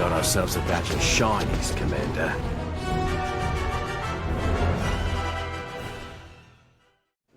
Got ourselves a batch of shinies, Commander.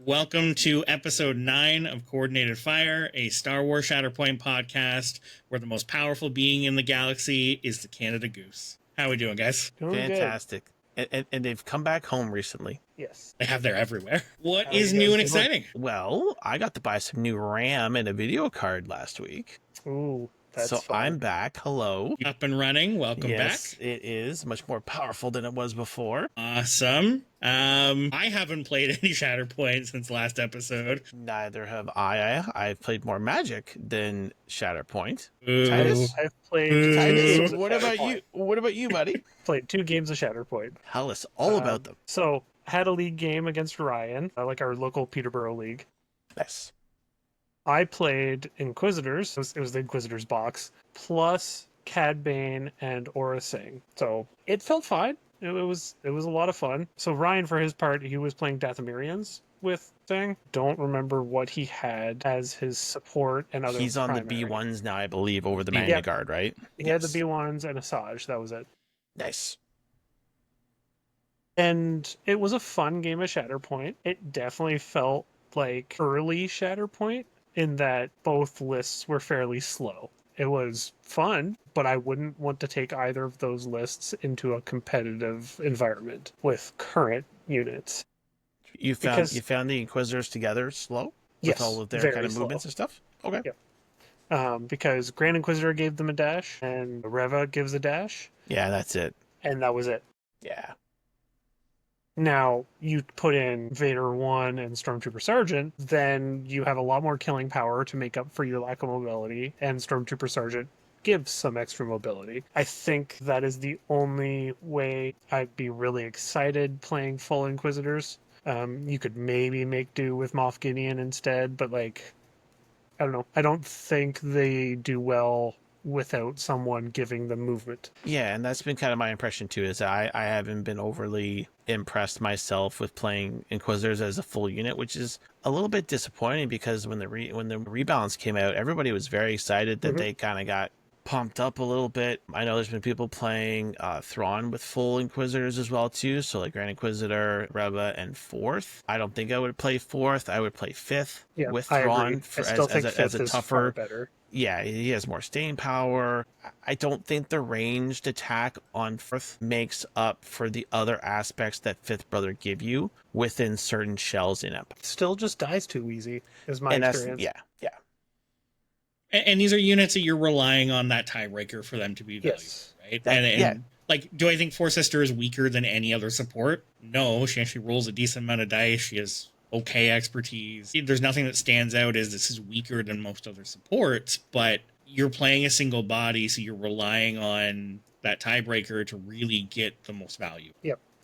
Welcome to episode 9 of Coordinated Fire, a Star Wars Shatterpoint podcast where the most powerful being in the galaxy is the Canada Goose. How we doing, guys? Doing Fantastic. And they've come back home recently. Yes. They have there everywhere. What How is you new guys and doing? exciting? Well, I got to buy some new RAM and a video card last week. Ooh, that's so fun. I'm back. Hello. Up and running. Welcome Yes, back. it is much more powerful than it was before. Awesome. I haven't played any Shatterpoint since last episode. Neither have I. I've played more Magic than Shatterpoint. Ooh. Titus? I've played Ooh. two games Titus, of what about Shatterpoint. you? What about you, buddy? Played 2 games of Shatterpoint. Tell us all about them. So, had a league game against Ryan, like our local Peterborough league. Yes. I played Inquisitors. It was the Inquisitors box, plus Cad Bane and Aura Singh. So, it felt fine. It was a lot of fun. So, Ryan, for his part, he was playing Dathomirians with Singh. Don't remember what he had as his support and other He's on primary. the B1s now, I believe, over the Yeah. Magna Guard, right? He had the B1s and Asajj. That was it. Nice. And it was a fun game of Shatterpoint. It definitely felt like early Shatterpoint in that both lists were fairly slow. It was fun, but I wouldn't want to take either of those lists into a competitive environment with current units. You Because- found the Inquisitors together slow? Yes, With all of their very kind of slow. movements and stuff? Okay. Yeah. Because Grand Inquisitor gave them a dash, and Reva gives a dash, Yeah, that's it. and that was it. Yeah. Now, you put in Vader 1 and Stormtrooper Sergeant, then you have a lot more killing power to make up for your lack of mobility, and Stormtrooper Sergeant gives some extra mobility. I think that is the only way I'd be really excited playing full Inquisitors. You could maybe make do with Moff Gideon instead, but I don't know. I don't think they do well without someone giving them movement. Yeah, and that's been kind of my impression too, is I haven't been overly impressed myself with playing Inquisitors as a full unit, which is a little bit disappointing because when the rebalance came out, everybody was very excited that they kind of got pumped up a little bit. I know there's been people playing Thrawn with full Inquisitors as well too, so like Grand Inquisitor, Reva, and 4th. I don't think I would play 4th. I would play 5th with I Thrawn agree. I still think as fifth a is far tougher. better. Yeah, he has more staying power. I don't think the ranged attack on 4th makes up for the other aspects that 5th Brother give you within certain shells in it. Still just dies too easy, is my And that's, experience. yeah. And these are units that you're relying on that tiebreaker for them to be valuable, Yes. right? That- and yeah. like, do I think Force Sister is weaker than any other support? No, she actually rolls a decent amount of dice. She has okay expertise. There's nothing that stands out as this is weaker than most other supports, but you're playing a single body, so you're relying on that tiebreaker to really get the most value.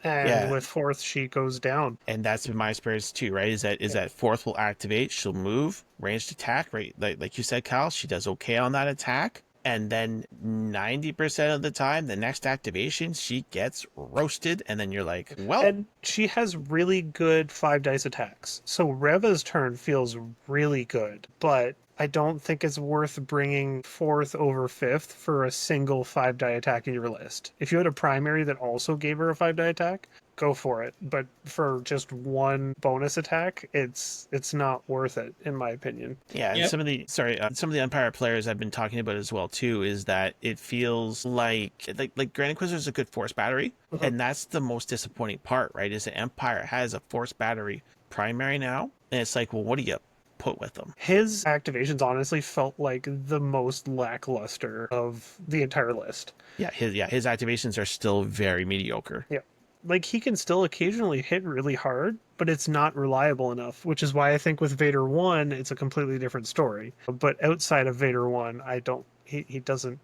And Yeah. with 4th, she goes down. And that's been my experience too, right? Is that 4th will activate, she'll move, ranged attack, right? Like you said, Kyle, she does okay on that attack. And then 90% of the time, the next activation, she gets roasted. And then you're like, well, And she has really good 5 dice attacks. So Reva's turn feels really good, but I don't think it's worth bringing 4th over 5th for a single 5-die attack in your list. If you had a primary that also gave her a 5-die attack, go for it. But for just one bonus attack, it's not worth it, in my opinion. yeah. And Yep. some of the Empire players I've been talking about as well too is that it feels like Grand Inquisitor is a good force battery, Mhm. and that's the most disappointing part, right? Is that Empire has a force battery primary now, and it's like, well, what do you put with them? His activations honestly felt like the most lackluster of the entire list. His activations are still very mediocre. Like, he can still occasionally hit really hard, but it's not reliable enough, which is why I think with Vader 1, it's a completely different story. But outside of Vader 1, he doesn't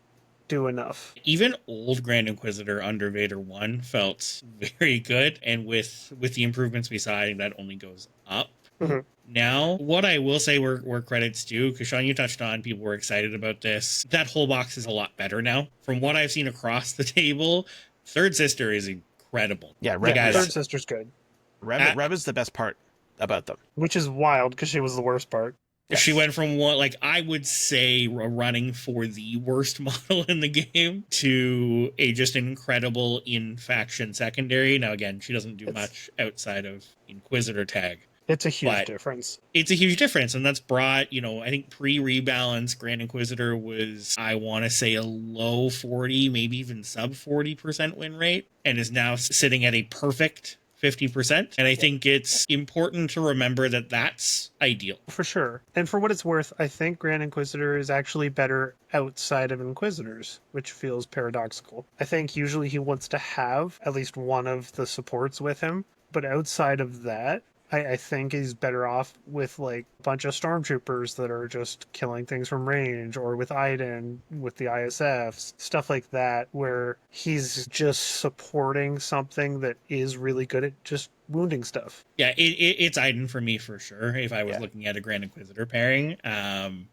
do enough. Even old Grand Inquisitor under Vader 1 felt very good, and with the improvements we saw, I think that only goes up. Mhm. Now, what I will say where credits due, because Sean, you touched on, people were excited about this. That whole box is a lot better now. From what I've seen across the table, Third Sister is incredible. Yeah, Like, Yeah, guys, Third Sister's good, Rev is the best part about them. which is wild because she was the worst part. She went from one, like, I would say running for the worst model in the game to a just incredible in-faction secondary. Now, again, she doesn't do much outside of Inquisitor tag. It's a huge But difference. It's a huge difference, and that's brought, I think pre-rebalance, Grand Inquisitor was, I want to say, a low 40, maybe even sub 40% win rate, and is now sitting at a perfect 50%. And I think it's important to remember that that's ideal. For sure. And for what it's worth, I think Grand Inquisitor is actually better outside of Inquisitors, which feels paradoxical. I think usually he wants to have at least one of the supports with him, but outside of that, I think he's better off with like a bunch of stormtroopers that are just killing things from range, or with Iden, with the ISFs, stuff like that, where he's just supporting something that is really good at just wounding stuff. Yeah, it's Iden for me for sure, if I was looking at a Grand Inquisitor pairing. And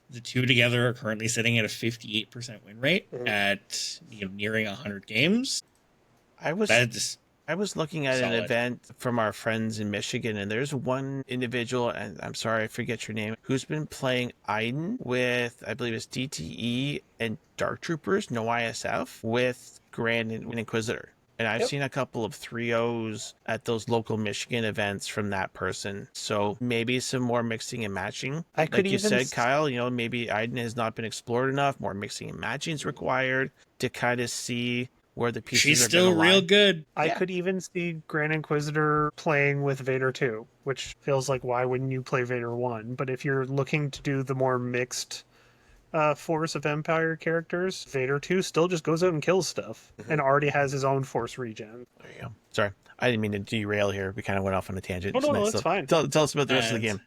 the two together are currently sitting at a 58% win rate at nearing 100 games. I was looking at an event from our friends in Michigan, and there's one individual, and I'm sorry, I forget your name, who's been playing Iden with, I believe it's DTE and Dark Troopers, no ISF, with Grand Inquisitor. And I've seen a couple of 3-0s at those local Michigan events from that person. So maybe some more mixing and matching. Like you said, Kyle, maybe Iden has not been explored enough. More mixing and matching is required to kind of see where the pieces She's are still real good. I could even see Grand Inquisitor playing with Vader 2, which feels like, why wouldn't you play Vader 1? But if you're looking to do the more mixed force of Empire characters, Vader 2 still just goes out and kills stuff and already has his own force regen. There you go. Sorry, I didn't mean to derail here. We kind of went off on a tangent. Oh, no, that's fine. Tell us about the rest of the game.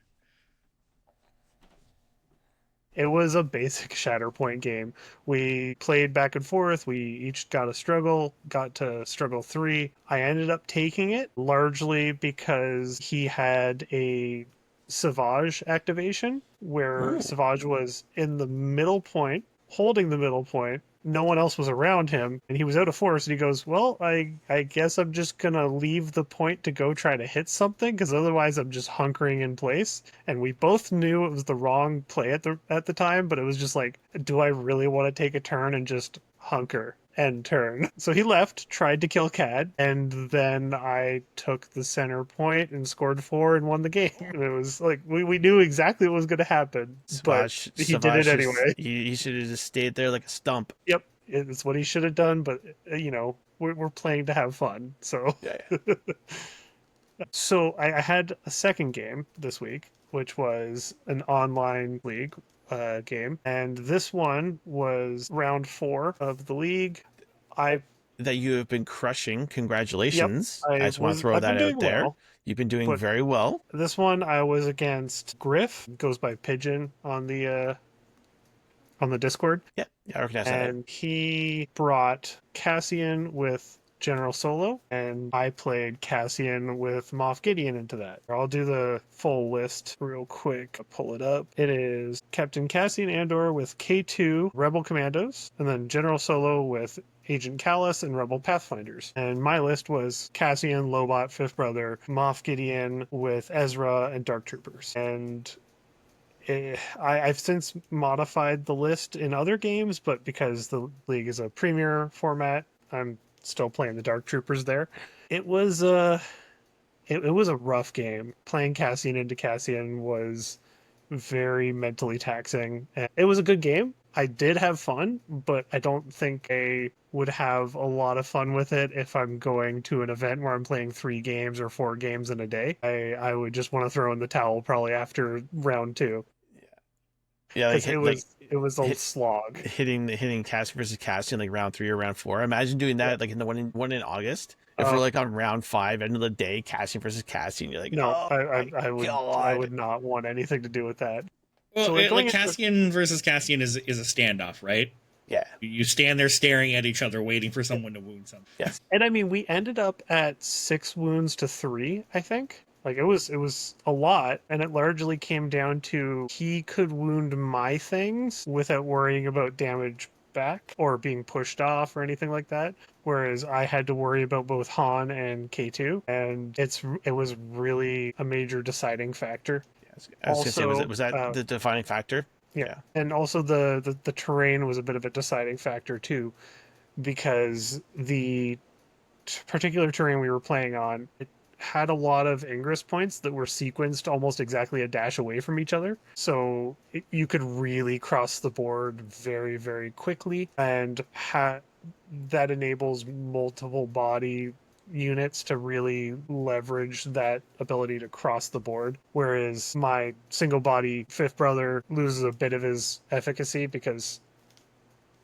It was a basic Shatterpoint game. We played back and forth. We each got to struggle 3. I ended up taking it largely because he had a Savage activation where Savage was in the middle point, holding the middle point. No one else was around him, and he was out of force, and he goes, well, I guess I'm just gonna leave the point to go try to hit something, because otherwise I'm just hunkering in place. And we both knew it was the wrong play at the time, but it was just like, do I really want to take a turn and just hunker and turn? So he left, tried to kill Cad, and then I took the center point and scored 4 and won the game. And it was like, we knew exactly what was going to happen, but he did it anyway. He should have just stayed there like a stump. Yep, it's what he should have done, but we're playing to have fun, so. Yeah. So I had a second game this week, which was an online league game, and this one was round 4 of the league. That you have been crushing. Congratulations. Yep, I just want to throw that out there. Well, you've been doing very well. This one I was against Griff, goes by Pigeon on the Discord. Yeah, I recognize that. And he brought Cassian with General Solo, and I played Cassian with Moff Gideon into that. I'll do the full list real quick. I'll pull it up. It is Captain Cassian Andor with K2 Rebel Commandos, and then General Solo with Agent Callus and Rebel Pathfinders. And my list was Cassian, Lobot, Fifth Brother, Moff Gideon with Ezra and Dark Troopers. And I've since modified the list in other games, but because the league is a premier format, I'm still playing the Dark Troopers there. It was a rough game. Playing Cassian into Cassian was very mentally taxing. It was a good game. I did have fun, but I don't think I would have a lot of fun with it if I'm going to an event where I'm playing 3 games or 4 games in a day. I would just want to throw in the towel probably after round 2. Yeah, it was a slog. Hitting Cassian versus Cassian like round 3 or round 4. Imagine doing that like in the one in August. If we're like on round 5, end of the day, Cassian versus Cassian, you're like, no, oh, I would not want anything to do with that. Well, so Cassian versus Cassian is a standoff, right? Yeah. You stand there staring at each other, waiting for someone to wound something. Yes. And I mean, we ended up at 6 wounds to 3, I think. Like, it was a lot, and it largely came down to he could wound my things without worrying about damage back or being pushed off or anything like that, whereas I had to worry about both Han and K2, and it was really a major deciding factor. I was gonna say, Also, was that the defining factor? yeah. And also the terrain was a bit of a deciding factor too, because the particular terrain we were playing on, it had a lot of ingress points that were sequenced almost exactly a dash away from each other. So you could really cross the board very, very quickly, and that enables multiple body units to really leverage that ability to cross the board. Whereas my single body fifth brother loses a bit of his efficacy because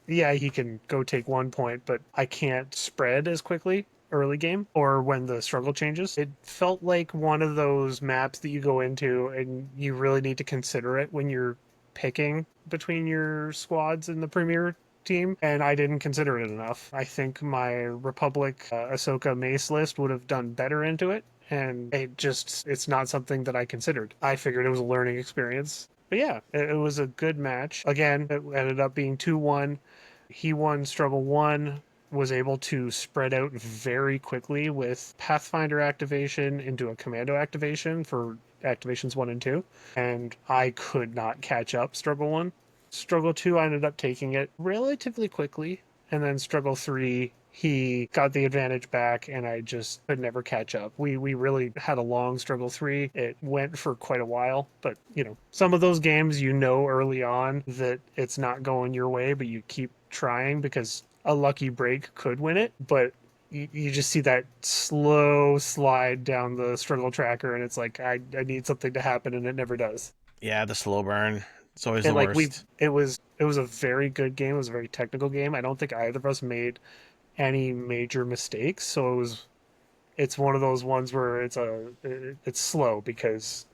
yeah, he can go take 1 point, but I can't spread as quickly early game or when the struggle changes. It felt like one of those maps that you go into and you really need to consider it when you're picking between your squads in the premier team, and I didn't consider it enough. I think my Republic Ahsoka Mace list would have done better into it, and it's not something that I considered. I figured it was a learning experience. But yeah, it was a good match. Again, it ended up being 2-1. He won struggle 1, was able to spread out very quickly with Pathfinder activation into a commando activation for activations 1 and 2. And I could not catch up struggle 1. Struggle 2, I ended up taking it relatively quickly. And then struggle 3, he got the advantage back, and I just could never catch up. We really had a long struggle 3. It went for quite a while, but some of those games early on that it's not going your way, but you keep trying because a lucky break could win it. But you just see that slow slide down the struggle tracker, and it's like I need something to happen, and it never does. Yeah, the slow burn. It's always And the worst. it was a very good game. It was a very technical game. I don't think either of us made any major mistakes. So it's one of those ones where it's slow because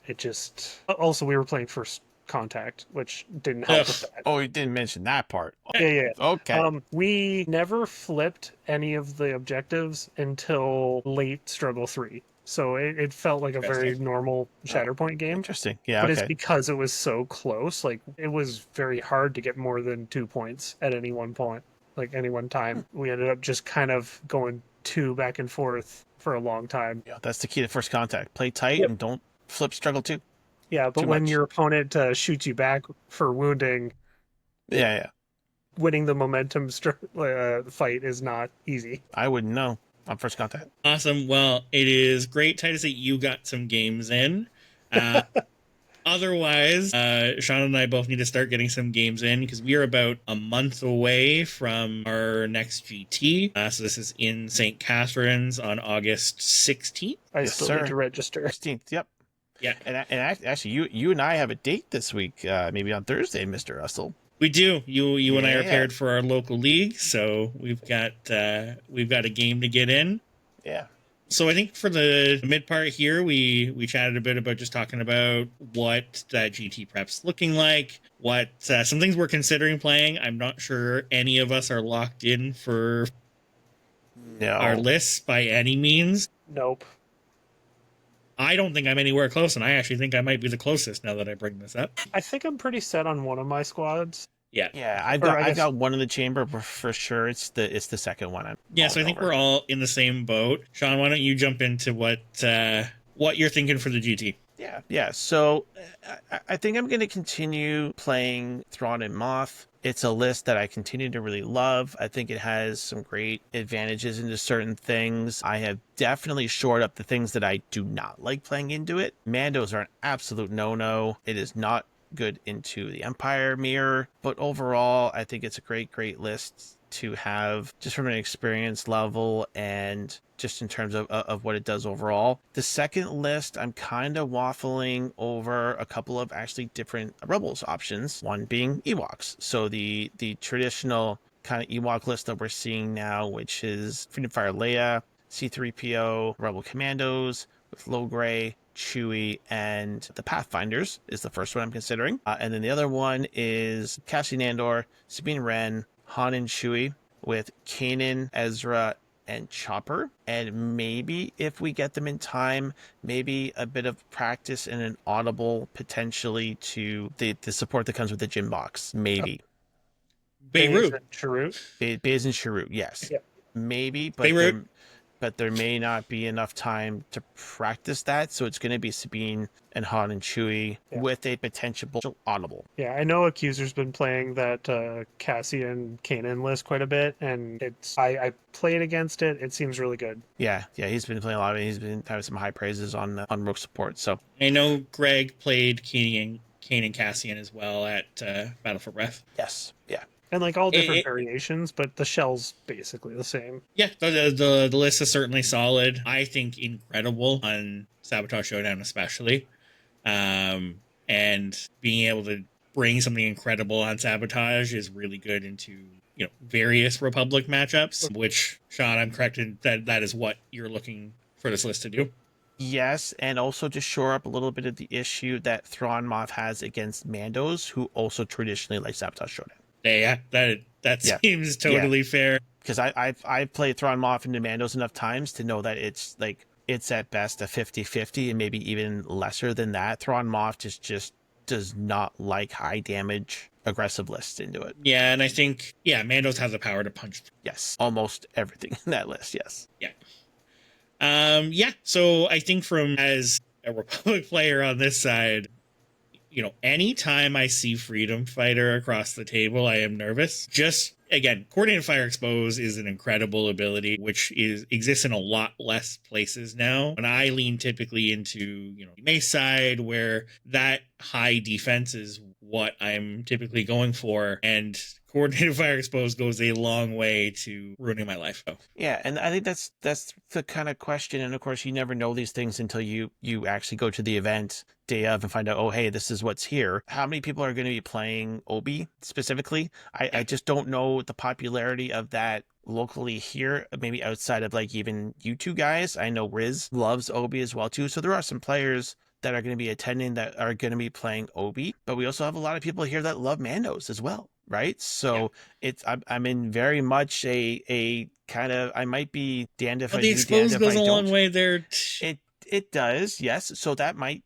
it just also we were playing first contact, which didn't help with that. Oh, you didn't mention that part. Yeah. Okay. We never flipped any of the objectives until late struggle 3. So it felt like a very normal Shatterpoint game. Interesting. Yeah. But Okay. it's because it was so close. Like it was very hard to get more than 2 points at any one point, like any one time. We ended up just kind of going 2 back and forth for a long time. Yeah, that's the key to first contact. Play tight and don't flip struggle 2. Yeah, but Too when much. your opponent shoots you back for wounding, Yeah. winning the momentum fight is not easy. I wouldn't know on first contact. Awesome. Well, it is great, Titus, that you got some games in. Otherwise, Sean and I both need to start getting some games in because we are about a month away from our next GT. So this is in St. Catharines on August 16th. I Yes, still sir. need to register. 16th. Yep. Yeah. And actually, you and I have a date this week. Maybe on Thursday, Mr. Russell. We do. You and I are Yeah. paired for our local league, so we've got a game to get in. Yeah. So I think for the mid part here, we chatted a bit about just talking about what that GT prep's looking like, what some things we're considering playing. I'm not sure any of us are locked in for No. our lists by any means. Nope. I don't think I'm anywhere close, and I actually think I might be the closest now that I bring this up. I think I'm pretty set on one of my squads. Yeah. Yeah, I've Or I got guess- one in the chamber, but for sure it's the second one. Yeah, so I think we're all in the same boat. Sean, why don't you jump into what you're thinking for the GT? Yeah. So I think I'm going to continue playing Thrawn and Moth. It's a list that I continue to really love. I think it has some great advantages into certain things. I have definitely shored up the things that I do not like playing into it. Mandos are an absolute no-no. It is not good into the Empire mirror, but overall, I think it's a great list to have just from an experience level and just in terms of what it does overall. The second list, I'm kind of waffling over a couple of actually different Rebels options, one being Ewoks. So the traditional kind of Ewok list that we're seeing now, which is Freedom Fire Leia, C-3PO, Rebel Commandos, with Low Gray, Chewie, and the Pathfinders is the first one I'm considering. And then the other one is Cassian Andor, Sabine Wren, Han and Chewie, with Kanan, Ezra, and Chopper. And maybe if we get them in time, maybe a bit of practice and an audible potentially to the support that comes with the gym box. Maybe. Beirut. Chirrut. Baze and Chirrut, yes. Yep. Maybe, but Beirut. but there may not be enough time to practice that. So it's going to be Sabine and Han and Chewie with a potential audible. Yeah, I know Accuser's been playing that Cassian Kanan list quite a bit, and I played against it. It seems really good. Yeah, he's been playing a lot of it. He's been having some high praises on rogue support. So I know Greg played Kane and Cassian as well at Battle for Breath. yes, yeah. And like all different variations, but the shell's basically the same. Yeah, the list is certainly solid. I think incredible on Sabotage Showdown especially. And being able to bring something incredible on Sabotage is really good into, various Republic matchups, which, Sean, I'm correct in that is what you're looking for this list to do. Yes, and also to shore up a little bit of the issue that Thrawn Moff has against Mandos, who also traditionally like Sabotage Showdown. Yeah, that seems totally fair. Because I've played Thrawn Moff into Mandos enough times to know that it's at best a 50-50 and maybe even lesser than that. Thrawn Moff just does not like high damage aggressive lists into it. Yeah, and I think, Mandos has the power to punch. Yes, almost everything in that list, yes. Yeah. So I think as a Republic player on this side, anytime I see Freedom Fighter across the table, I am nervous. Just, again, Coordinated Fire Expose is an incredible ability, which exists in a lot less places now. And I lean typically into, Mace side, where that high defense is what I'm typically going for. And Coordinated Fire Expose goes a long way to ruining my life. Yeah, and I think that's the kind of question. And of course, you never know these things until you actually go to the event day of and find out, oh, hey, this is what's here. How many people are going to be playing Obi specifically? I just don't know the popularity of that locally here, maybe outside of like even you two guys. I know Riz loves Obi as well too. So there are some players that are going to be attending that are going to be playing Obi, but we also have a lot of people here that love Mandos as well. Right. So I'm in very much a kind of, I might be damned if I do, the expose damned if goes I a long don't. way there. It does. Yes. So that might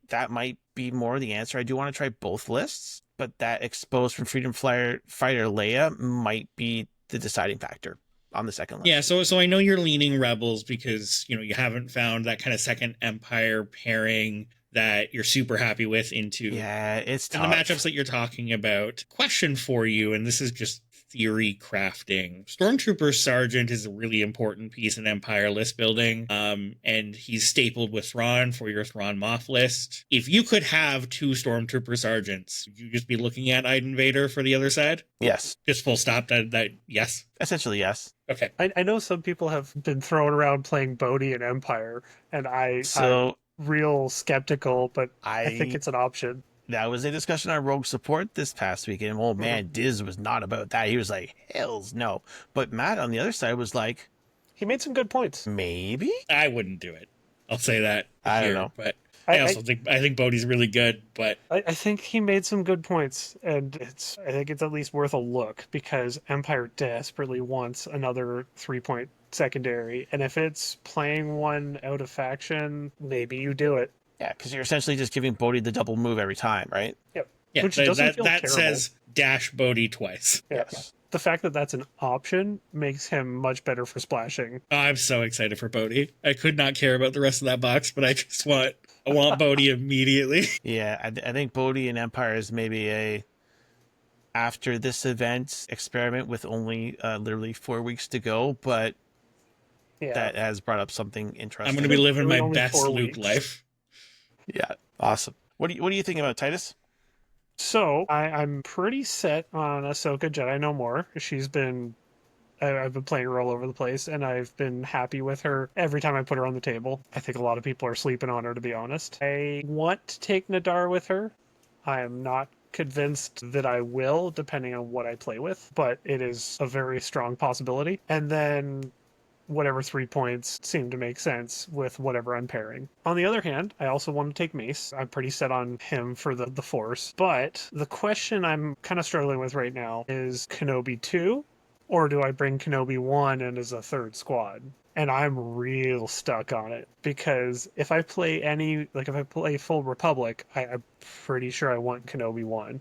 be more the answer. I do want to try both lists, but that expose from Freedom Fighter Leia might be the deciding factor on the second list. Yeah. So I know you're leaning Rebels because, you haven't found that kind of second Empire pairing that you're super happy with into it's tough. And the matchups that you're talking about. Question for you, and this is just theory crafting. Stormtrooper Sergeant is a really important piece in Empire list building, and he's stapled with Thrawn for your Thrawn Moff list. If you could have two Stormtrooper Sergeants, would you just be looking at Iden Vader for the other side? Yes. Just full stop, that yes? Essentially, yes. Okay. I know some people have been throwing around playing Bodhi in Empire, and I'm real skeptical, but I think it's an option. That was a discussion on Rogue Support this past week, and old man Diz was not about that. He was like, hells no. But Matt on the other side was like, he made some good points. Maybe? I wouldn't do it. I'll say that. I don't know. But I think Bodhi's really good, but I think he made some good points, and I think it's at least worth a look, because Empire desperately wants another 3-point secondary, and if it's playing one out of faction, maybe you do it. Yeah, because you're essentially just giving Bodhi the double move every time, right? Yep. Yeah, which doesn't feel that terrible. says dash Bodhi twice. Yes. The fact that that's an option makes him much better for splashing. Oh, I'm so excited for Bodhi. I could not care about the rest of that box, but I want Bodhi immediately. Yeah, I think Bodhi and Empire is maybe after this event experiment with only literally 4 weeks to go, but that has brought up something interesting. I'm going to be living my best Luke life. Yeah, awesome. What do you think about Titus? So I'm pretty set on Ahsoka Jedi No More. I've been playing her all over the place, and I've been happy with her every time I put her on the table. I think a lot of people are sleeping on her, to be honest. I want to take Nadar with her. I am not convinced that I will, depending on what I play with, but it is a very strong possibility. And then whatever 3 points seem to make sense with whatever I'm pairing. On the other hand, I also want to take Mace. I'm pretty set on him for the Force. But the question I'm kind of struggling with right now is Kenobi 2, or do I bring Kenobi 1 in as a third squad? And I'm real stuck on it, because if I play full Republic, I'm pretty sure I want Kenobi 1.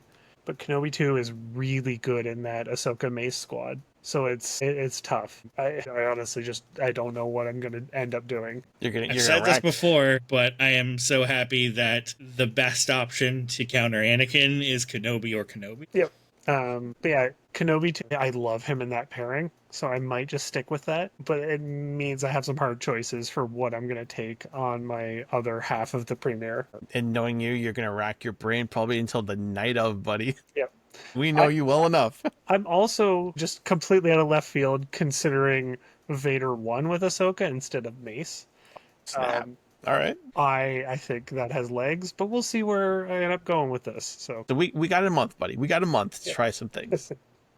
but Kenobi 2 is really good in that Ahsoka Mace squad. So it's tough. I honestly I don't know what I'm gonna end up doing. I've said this before, but I am so happy that the best option to counter Anakin is Kenobi or Kenobi. Yep. But yeah, Kenobi 2, I love him in that pairing, so I might just stick with that. But it means I have some hard choices for what I'm gonna take on my other half of the premiere. And knowing you, you're gonna rack your brain probably until the night of, buddy. Yep. We know you well enough. I'm also just completely out of left field considering Vader 1 with Ahsoka instead of Mace. Snap. All right. I think that has legs, but we'll see where I end up going with this. So we got a month, buddy. We got a month to try some things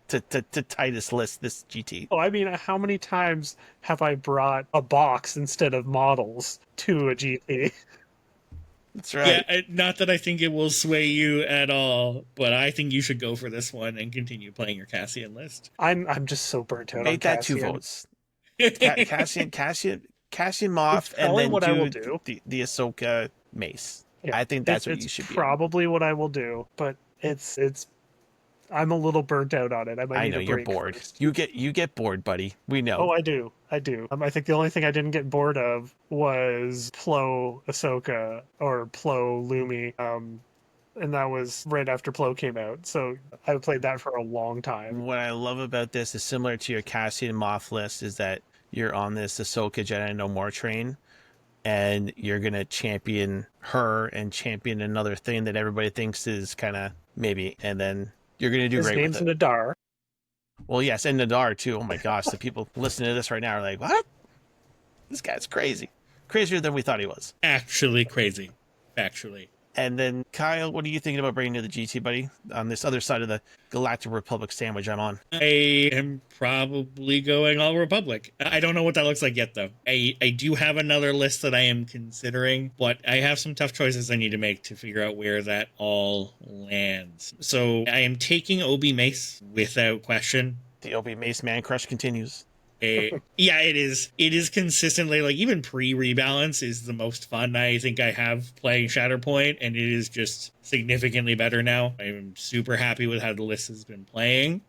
to tie this list, this GT. Oh, I mean, how many times have I brought a box instead of models to a GT? That's right. Yeah, not that I think it will sway you at all, but I think you should go for this one and continue playing your Cassian list. I'm just so burnt out. Make on that Cassian. 2 votes. Cassian Moff, and then what I will do. The Ahsoka Mace. Yeah, I think that's what you should be. Probably what I will do, but it's. I'm a little burnt out on it. I know you're bored. First. You get bored, buddy. We know. Oh, I do. I think the only thing I didn't get bored of was Plo Ahsoka or Plo Lumi. And that was right after Plo came out. So I played that for a long time. What I love about this is similar to your Cassian Moff list is that you're on this Ahsoka Jedi No More train, and you're gonna champion her and champion another thing that everybody thinks is kind of maybe, and then you're gonna do great with it. His name's Nadar. Well, yes, and Nadar too. Oh my gosh, the people listening to this right now are like, "What? This guy's crazy, crazier than we thought he was." Actually, crazy, actually. And then, Kyle, what are you thinking about bringing to the GT, buddy? On this other side of the Galactic Republic sandwich I'm on. I am probably going all Republic. I don't know what that looks like yet, though. I do have another list that I am considering, but I have some tough choices I need to make to figure out where that all lands. So I am taking Obi Mace without question. The Obi Mace man crush continues. Yeah, it is. It is consistently, like, even pre-rebalance is the most fun I think I have playing Shatterpoint, and it is just significantly better now. I'm super happy with how the list has been playing.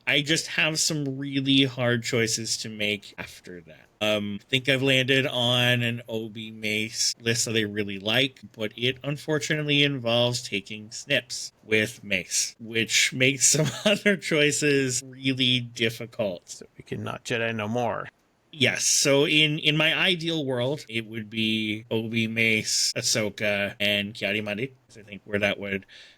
I just have some really hard choices to make after that. I think I've landed on an Obi Mace list that I really like, but it unfortunately involves taking snips with Mace, which makes some other choices really difficult. So we can not Jedi no more. Yes, so in my ideal world, it would be Obi, Mace, Ahsoka, and Kiadi-Mundi. I think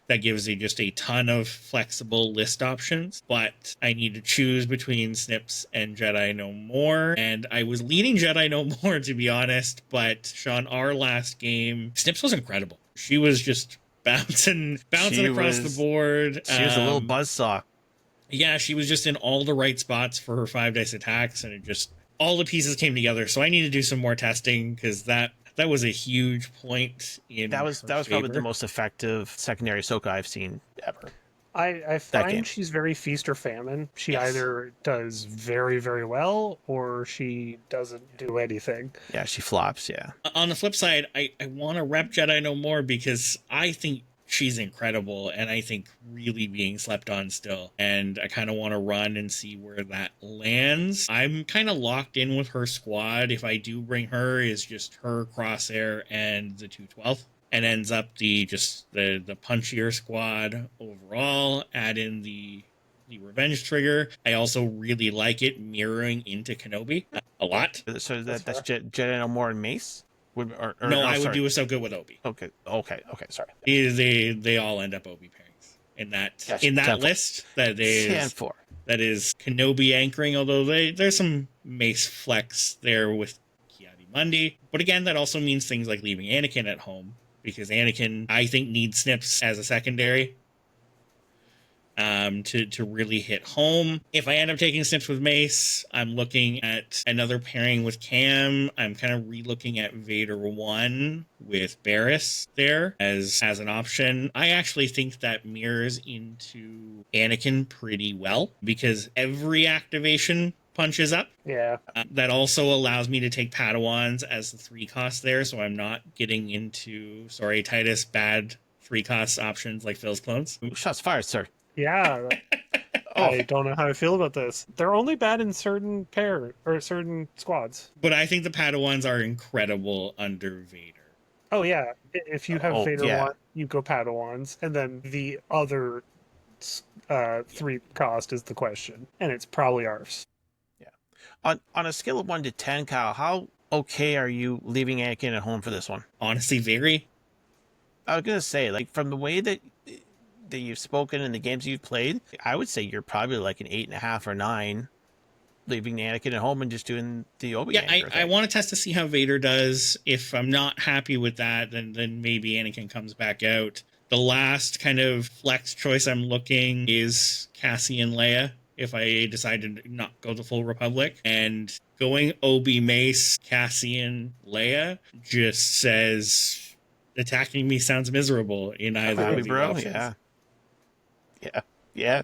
that gives you just a ton of flexible list options, but I need to choose between Snips and Jedi No More, and I was leaning Jedi No More, to be honest, but Sean, our last game, Snips was incredible. She was just bouncing across the board. She was a little buzzsaw. Yeah, she was just in all the right spots for her 5 dice attacks, and it just all the pieces came together. So I need to do some more testing because that was a huge point in that was probably the most effective secondary Ahsoka I've seen ever. I find she's very feast or famine. She either does very, very well or she doesn't do anything. Yeah, she flops, yeah. On the flip side, I want to rep Jedi No More because I think she's incredible and I think really being slept on still. And I kind of want to run and see where that lands. I'm kind of locked in with her squad. If I do bring her, is just her, Crosshair, and the 212th. And ends up the punchier squad overall. Add in the revenge trigger. I also really like it mirroring into Kenobi a lot. So that's Jedi No More and Mace? I would do Ahsoka with Obi. Okay, sorry. They all end up Obi pairings in that list. That is Kenobi anchoring. Although there's some Mace flex there with Kiadi-Mundi, but again, that also means things like leaving Anakin at home because Anakin, I think, needs Snips as a secondary. To really hit home. If I end up taking Snips with Mace, I'm looking at another pairing with Cam. I'm kind of re-looking at Vader 1 with Barriss there as an option. I actually think that mirrors into Anakin pretty well because every activation punches up. Yeah. That also allows me to take Padawans as the 3 cost there, so I'm not getting into, sorry, Titus, bad 3 cost options like Phil's clones. Shots fired, sir. Yeah, Oh, I don't know how I feel about this. They're only bad in certain certain squads. But I think the Padawans are incredible under Vader. Oh yeah, if you have Vader yeah. one, you go Padawans, and then the other three cost is the question, and it's probably ours. Yeah. On a scale of 1 to 10, Kyle, how okay are you leaving Anakin at home for this one? Honestly, very. I was gonna say, like, from the way that you've spoken and the games you've played, I would say you're probably like an 8.5 or 9, leaving Anakin at home and just doing the Obi. Yeah, I want to test to see how Vader does. If I'm not happy with that, then maybe Anakin comes back out. The last kind of flex choice I'm looking is Cassian Leia. If I decide to not go the full Republic, and going Obi Mace Cassian Leia just says attacking me sounds miserable in either of the options. Yeah.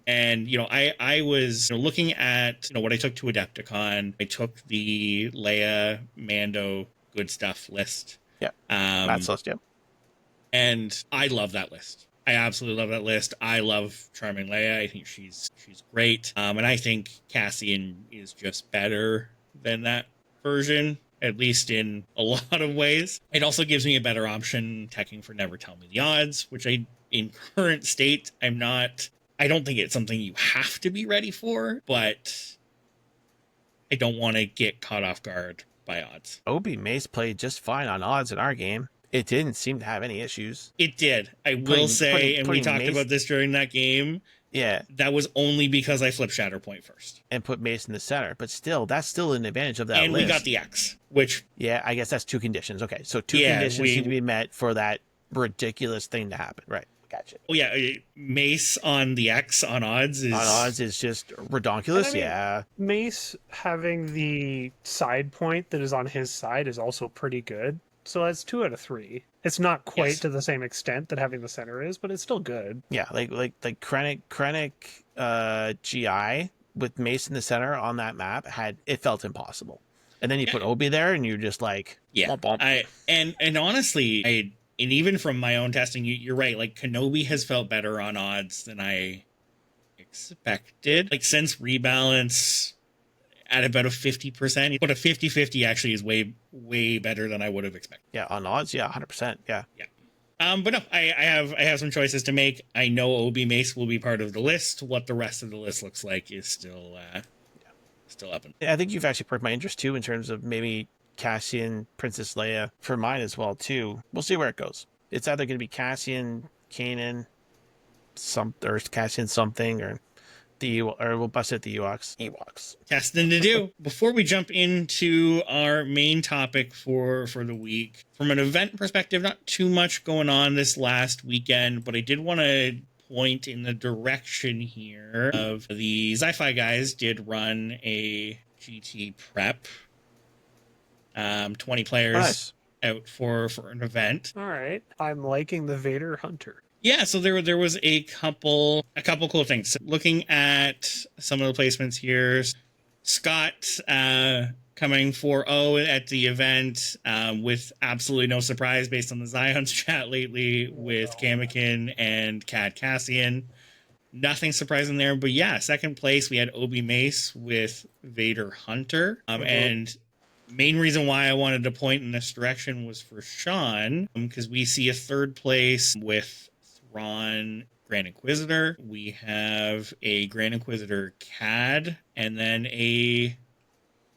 And I was looking at what I took to Adepticon. I took the Leia Mando good stuff list. Yeah. That's list. Yeah. And I love that list. I absolutely love that list. I love Charming Leia. I think she's great. And I think Cassian is just better than that version, at least in a lot of ways. It also gives me a better option teching for Never Tell Me the Odds, which in current state, I don't think it's something you have to be ready for, but I don't want to get caught off guard by odds. Obi Mace played just fine on odds in our game. It didn't seem to have any issues. It did. I will say, and we talked about this during that game. Yeah. That was only because I flipped Shatterpoint first. And put Mace in the center. But still, that's still an advantage of that and list. We got the X, which... Yeah, I guess that's 2 conditions. Okay, so 2 conditions need to be met for that ridiculous thing to happen. Right. Gotcha. Oh, yeah. Mace on the X on odds is just redonkulous. Yeah. Mace having the side point that is on his side is also pretty good. So that's 2 out of 3. It's not quite to the same extent that having the center is, but it's still good. Yeah, like Krennic GI with Mace in the center on that map it felt impossible. And then you put Obi there, and you're just like, bump, bump. And honestly, and even from my own testing, you're right. Like Kenobi has felt better on odds than I expected. Like since rebalance at about a 50%, but a 50-50 actually is way better than I would have expected. Yeah, on odds, 100%. Yeah. But no, I have some choices to make. I know Obi Mace will be part of the list. What the rest of the list looks like is still up. I think you've actually perked my interest too in terms of maybe Cassian, Princess Leia for mine as well too. We'll see where it goes. It's either going to be Cassian, Kanan, or Cassian something, or we'll bust it the Ewoks. Testing to do. Before we jump into our main topic for the week, from an event perspective, not too much going on this last weekend, but I did want to point in the direction here of the Sci-Fi guys did run a GT prep. 20 players out for an event. All right. I'm liking the Vader Hunter. Yeah, so there was a couple cool things. Looking at some of the placements here, Scott coming 4-0 at the event with absolutely no surprise based on the Zion's chat lately with Kamakin and Cad Cassian. Nothing surprising there, but yeah, second place we had Obi Mace with Vader Hunter. And main reason why I wanted to point in this direction was for Sean, because we see a third place with Thrawn Grand Inquisitor. We have a Grand Inquisitor Cad, and then a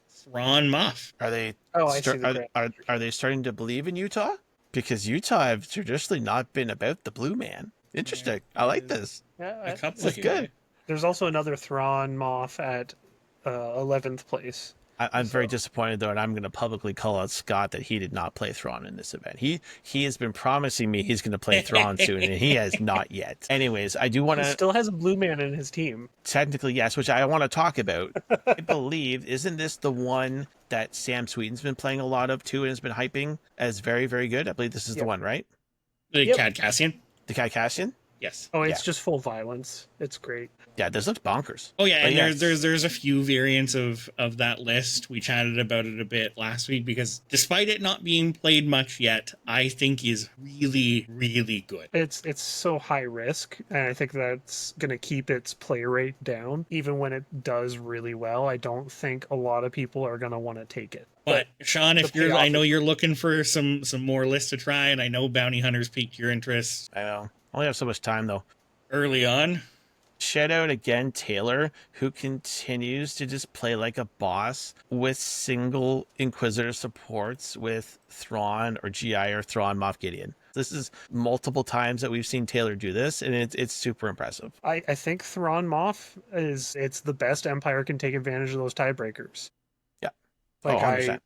Thrawn Moff. Are they? Are they starting to believe in Utah? Because Utah have traditionally not been about the blue man. Interesting. I like this. Yeah, That's good. There's also another Thrawn Moff at 11th place. I'm very disappointed, though, and I'm going to publicly call out Scott that he did not play Thrawn in this event. He has been promising me he's going to play Thrawn soon, and he has not yet. Anyways, I do want to... He still has a blue man in his team. Technically, yes, which I want to talk about. I believe, isn't this the one that Sam Sweeten's been playing a lot of, too, and has been hyping as very, very good? I believe this is the one, right? The Cad Cassian? The Cad Cassian? Yes. Oh, it's Yeah. just full violence. It's great. Yeah, this looks bonkers. Oh yeah, But and yeah, there's a few variants of that list. We chatted about it a bit last week because despite it not being played much yet, I think is really, really good. It's so high risk, and I think that's going to keep its play rate down. Even when it does really well, I don't think a lot of people are going to want to take it. But Sean, if the you're, I payoff know is- you're looking for some more lists to try, and I know Bounty Hunters piqued your interest I know. Only have so much time though. early on. Shout out again, Taylor, who continues to just play like a boss with single Inquisitor supports with Thrawn or GI or Thrawn Moff Gideon. This is multiple times that we've seen Taylor do this, and it's super impressive. I think Thrawn Moff it's the best Empire can take advantage of those tiebreakers. Yeah. Like Oh, I 100%.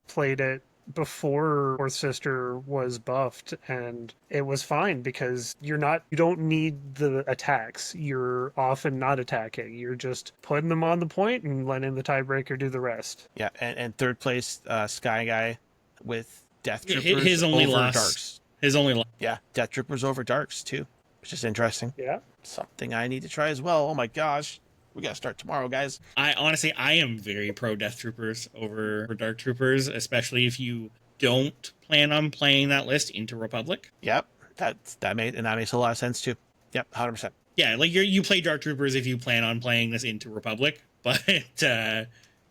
played it before Fourth Sister was buffed, and it was fine because you don't need the attacks. You're often not attacking. You're just putting them on the point and letting the tiebreaker do the rest. Yeah, and third place, Sky Guy with Death Yeah, Troopers his only over loss. Darks. His only Yeah, Death Troopers over Darks too, which is interesting. Yeah. Something I need to try as well. Oh my gosh. We gotta start tomorrow, guys. I honestly, I am very pro Death Troopers over Dark Troopers, especially if you don't plan on playing that list into Republic. Yep, that makes a lot of sense too. Yep, 100%. Yeah, like you play Dark Troopers if you plan on playing this into Republic, but Which,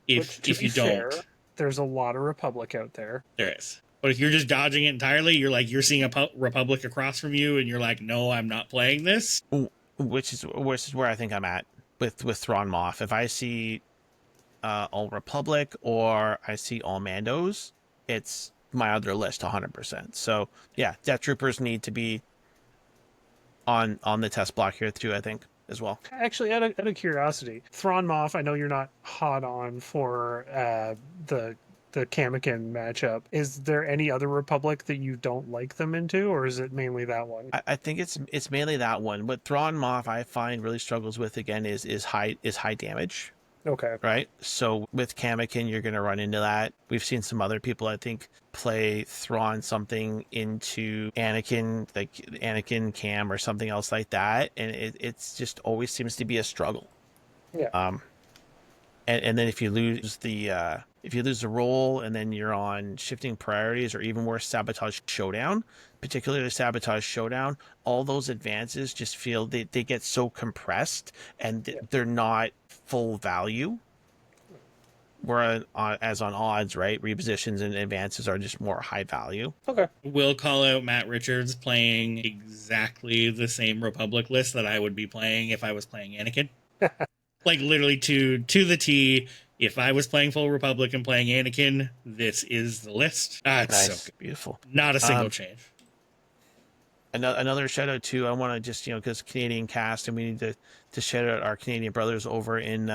if to you be fair, don't, there's a lot of Republic out there. there is. But if you're just dodging it entirely, you're seeing a Republic across from you, and you're like, no, I'm not playing this. Which is where I think I'm at with Thrawn Moff. If I see all Republic or I see all Mandos, it's my other list 100%. So yeah, Death Troopers need to be on the test block here too, I think, as well. Actually, out of curiosity, Thrawn Moff, I know you're not hot on for the Kamikin matchup. Is there any other Republic that you don't like them into, or is it mainly that one? I think it's mainly that one. What Thrawn Moff I find really struggles with again is high damage. Okay. Right? So with Kamikin, you're going to run into that. We've seen some other people, I think, play Thrawn something into Anakin, like Anakin Cam or something else like that. And it's just always seems to be a struggle. Yeah. And then if you lose the role and then you're on shifting priorities or even worse, Sabotage Showdown, particularly Sabotage Showdown, all those advances just feel they get so compressed and they're not full value. Whereas as on odds, right, repositions and advances are just more high value. Okay. We'll call out Matt Richards playing exactly the same Republic list that I would be playing if I was playing Anakin. Like literally to the T. If I was playing full Republic and playing Anakin, this is the list. It's Nice. so good. Beautiful. Not a single change. Another shout out too. I want to just because Canadian cast, and we need to shout out our Canadian brothers over in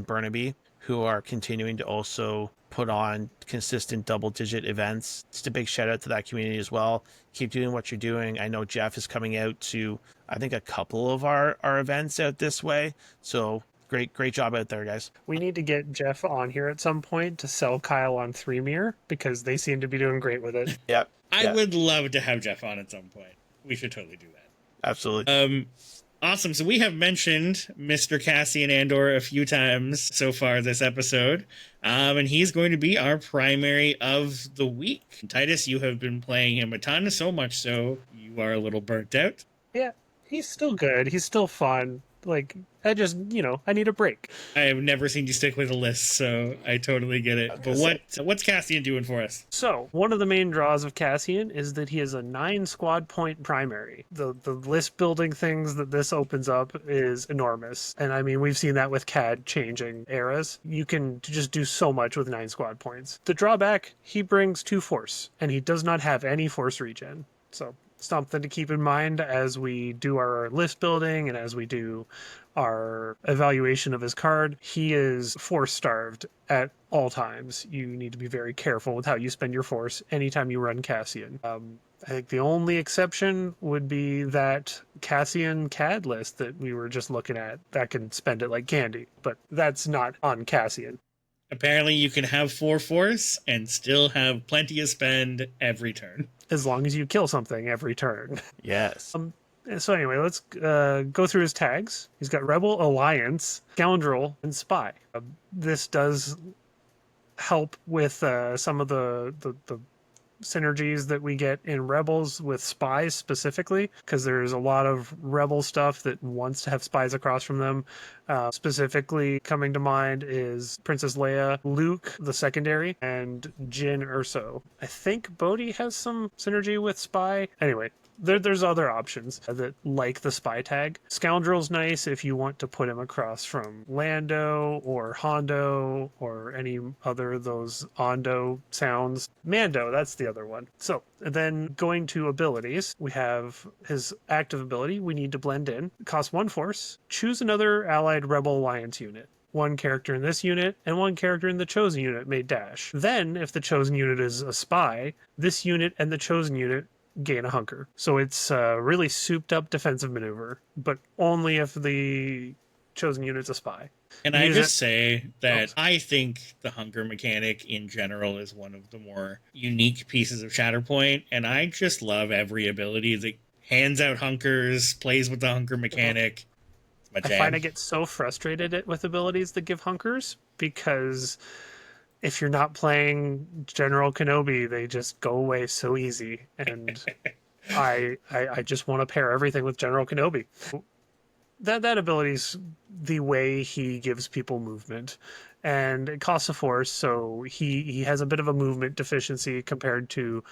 Burnaby who are continuing to also put on consistent double-digit events. Just a big shout out to that community as well. Keep doing what you're doing. I know Jeff is coming out to I think a couple of our events out this way. So great job out there, guys. We need to get Jeff on here at some point to sell Kyle on 3-Mir because they seem to be doing great with it. Yep. I would love to have Jeff on at some point. We should totally do that. Absolutely. Awesome. So we have mentioned Mr. Cassian Andor a few times so far this episode, and he's going to be our primary of the week. Titus, you have been playing him a ton, so much so you are a little burnt out. Yeah, he's still good. He's still fun. Like, I just, I need a break. I have never seen you stick with a list, so I totally get it. But what's Cassian doing for us? So, one of the main draws of Cassian is that he is a 9 squad point primary. The list building things that this opens up is enormous. And I mean, we've seen that with CAD changing eras. You can just do so much with 9 squad points. The drawback, he brings 2 force, and he does not have any force regen. So, something to keep in mind as we do our list building and as we do our evaluation of his card. He is force starved at all times. You need to be very careful with how you spend your force anytime you run Cassian. I think the only exception would be that Cassian CAD list that we were just looking at that can spend it like candy, but that's not on Cassian. Apparently you can have 4 force and still have plenty of spend every turn. As long as you kill something every turn. Yes. So anyway, let's go through his tags. He's got Rebel, Alliance, Scoundrel, and Spy. This does help with some of the synergies that we get in Rebels with spies specifically, because there's a lot of Rebel stuff that wants to have spies across from them. Specifically coming to mind is Princess Leia, Luke, the secondary, and Jyn Erso. I think Bodhi has some synergy with spy. Anyway, there's other options that like the spy tag. Scoundrel's nice if you want to put him across from Lando or Hondo or any other of those Ondo sounds. Mando, that's the other one. So then going to abilities, we have his active ability. We need to blend in. Cost 1 force. Choose another allied Rebel Alliance unit. One character in this unit and one character in the chosen unit may dash. Then, if the chosen unit is a spy, this unit and the chosen unit gain a hunker. So it's a really souped up defensive maneuver, but only if the chosen unit's a spy. And I just say that I think the hunker mechanic in general is one of the more unique pieces of Shatterpoint, and I just love every ability that hands out hunkers, plays with the hunker mechanic. It's my jam. I find I get so frustrated with abilities that give hunkers, because if you're not playing General Kenobi, they just go away so easy. And I just want to pair everything with General Kenobi. That ability's the way he gives people movement. And it costs a force, so he has a bit of a movement deficiency compared to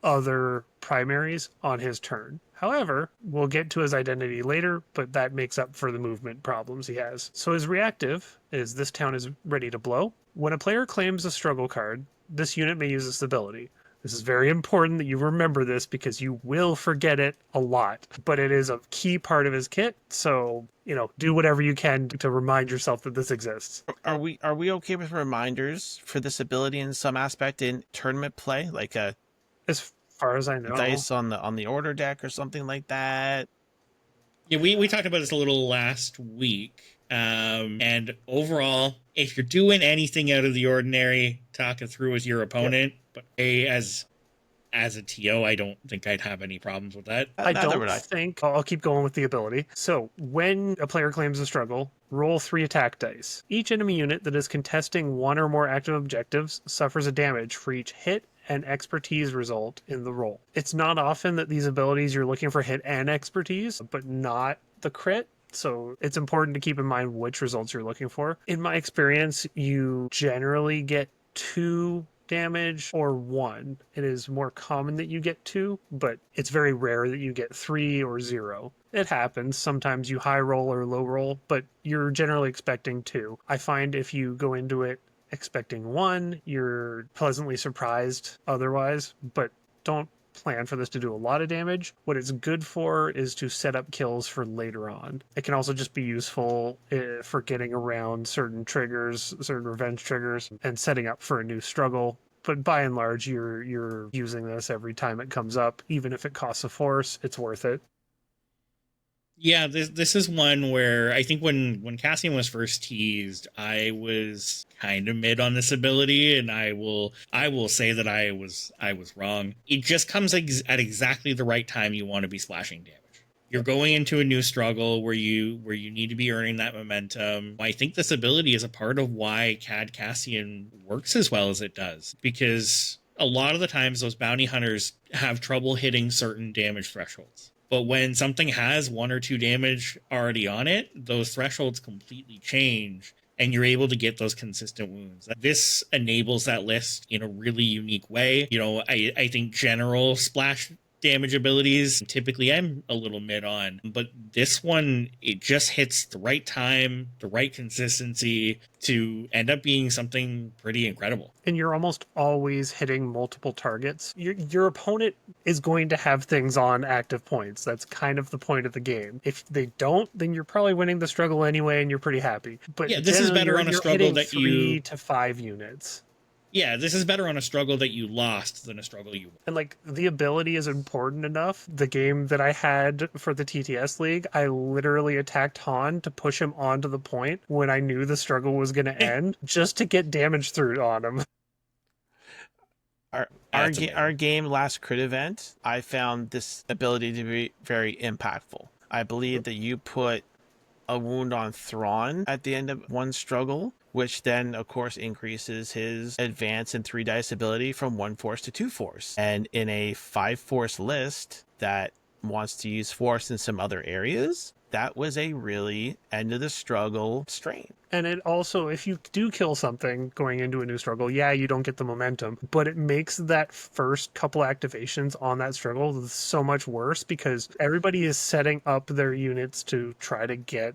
other primaries on his turn. However, we'll get to his identity later, but that makes up for the movement problems he has. So his reactive is this town is ready to blow. When a player claims a struggle card, this unit may use this ability. This is very important that you remember this because you will forget it a lot, but it is a key part of his kit. So, do whatever you can to remind yourself that this exists. Are we okay with reminders for this ability in some aspect in tournament play, like a as far as I know, dice on the order deck or something like that? Yeah, we talked about this a little last week. And overall, if you're doing anything out of the ordinary, talk it through with your opponent. Yep. But as a TO, I don't think I'd have any problems with that. I don't think. I'll keep going with the ability. So when a player claims a struggle, roll 3 attack dice. Each enemy unit that is contesting one or more active objectives suffers a damage for each hit and expertise result in the roll. It's not often that these abilities you're looking for hit and expertise, but not the crit. So it's important to keep in mind which results you're looking for. In my experience, you generally get 2 damage or 1. It is more common that you get 2, but it's very rare that you get 3 or 0. It happens. Sometimes you high roll or low roll, but you're generally expecting 2. I find if you go into it expecting 1, you're pleasantly surprised otherwise, but don't plan for this to do a lot of damage. What it's good for is to set up kills for later on. It can also just be useful for getting around certain triggers, certain revenge triggers, and setting up for a new struggle. But by and large, you're using this every time it comes up. Even if it costs a force, it's worth it. Yeah, this is one where I think when Cassian was first teased, I was kind of mid on this ability, and I will say that I was wrong. It just comes at exactly the right time you want to be splashing damage. You're going into a new struggle where you need to be earning that momentum. I think this ability is a part of why Cad Cassian works as well as it does, because a lot of the times those bounty hunters have trouble hitting certain damage thresholds. But when something has 1 or 2 damage already on it, those thresholds completely change, and you're able to get those consistent wounds. This enables that list in a really unique way. I think general splash damage abilities typically I'm a little mid on, but this one, it just hits the right time, the right consistency to end up being something pretty incredible. And you're almost always hitting multiple targets. Your opponent is going to have things on active points. That's kind of the point of the game. If they don't, then you're probably winning the struggle anyway, and you're pretty happy. But yeah, this is better on a struggle that 3 to 5 units. Yeah, this is better on a struggle that you lost than a struggle you won. And the ability is important enough. The game that I had for the TTS League, I literally attacked Han to push him onto the point when I knew the struggle was going to end, just to get damage through on him. Our game last crit event, I found this ability to be very impactful. I believe that you put a wound on Thrawn at the end of one struggle, which then of course increases his advance and 3 dice ability from 1 force to 2 force. And in a 5 force list that wants to use force in some other areas, that was a really end of the struggle strain. And it also, if you do kill something going into a new struggle, yeah, you don't get the momentum, but it makes that first couple activations on that struggle so much worse because everybody is setting up their units to try to get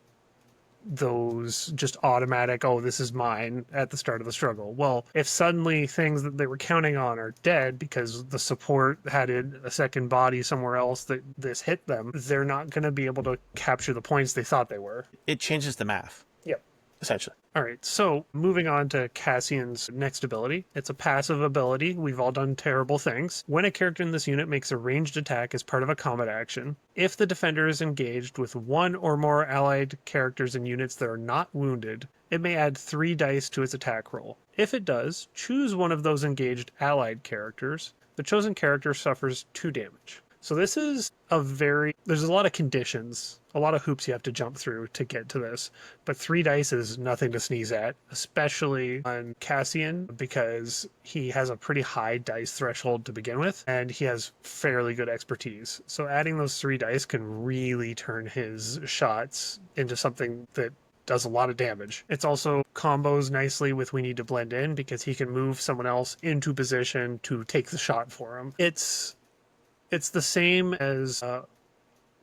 those just automatic, oh, this is mine at the start of the struggle. Well, if suddenly things that they were counting on are dead because the support had a second body somewhere else that this hit them, they're not going to be able to capture the points they thought they were. It changes the math. Yep. Essentially. All right, so moving on to Cassian's next ability. It's a passive ability. We've all done terrible things. When a character in this unit makes a ranged attack as part of a combat action, if the defender is engaged with one or more allied characters and units that are not wounded, it may add 3 dice to its attack roll. If it does, choose one of those engaged allied characters. The chosen character suffers 2 damage. So this is there's a lot of conditions, a lot of hoops you have to jump through to get to this, but 3 dice is nothing to sneeze at, especially on Cassian, because he has a pretty high dice threshold to begin with, and he has fairly good expertise. So adding those 3 dice can really turn his shots into something that does a lot of damage. It's also combos nicely with We Need to Blend In, because he can move someone else into position to take the shot for him. It's the same as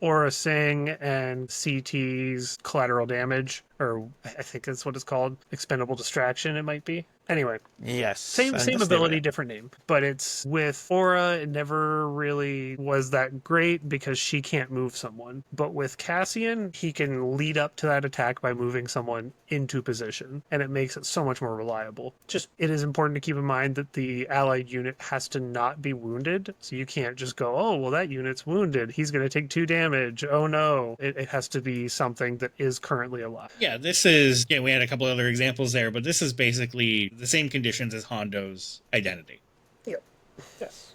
Aura Singh and CT's collateral damage, or I think that's what it's called. Expendable Distraction, it might be. Anyway. Yes. Same ability, different name. But it's with Aura, it never really was that great because she can't move someone. But with Cassian, he can lead up to that attack by moving someone into position, and it makes it so much more reliable. Just, it is important to keep in mind that the allied unit has to not be wounded, so you can't just go, oh, well, that unit's wounded. He's going to take 2 damage. Oh, no. It has to be something that is currently alive. Yeah, this is, we had a couple other examples there, but this is basically the same conditions as Hondo's identity. Yep. Yes.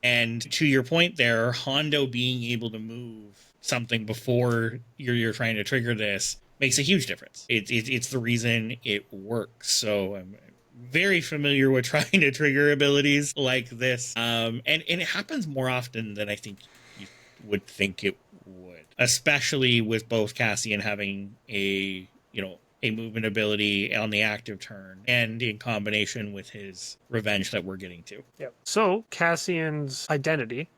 And to your point there, Hondo being able to move something before you're trying to trigger this makes a huge difference. It's the reason it works. So I'm very familiar with trying to trigger abilities like this. And it happens more often than I think you would think it would, especially with both Cassian having a movement ability on the active turn and in combination with his revenge that we're getting to. Yep. So Cassian's identity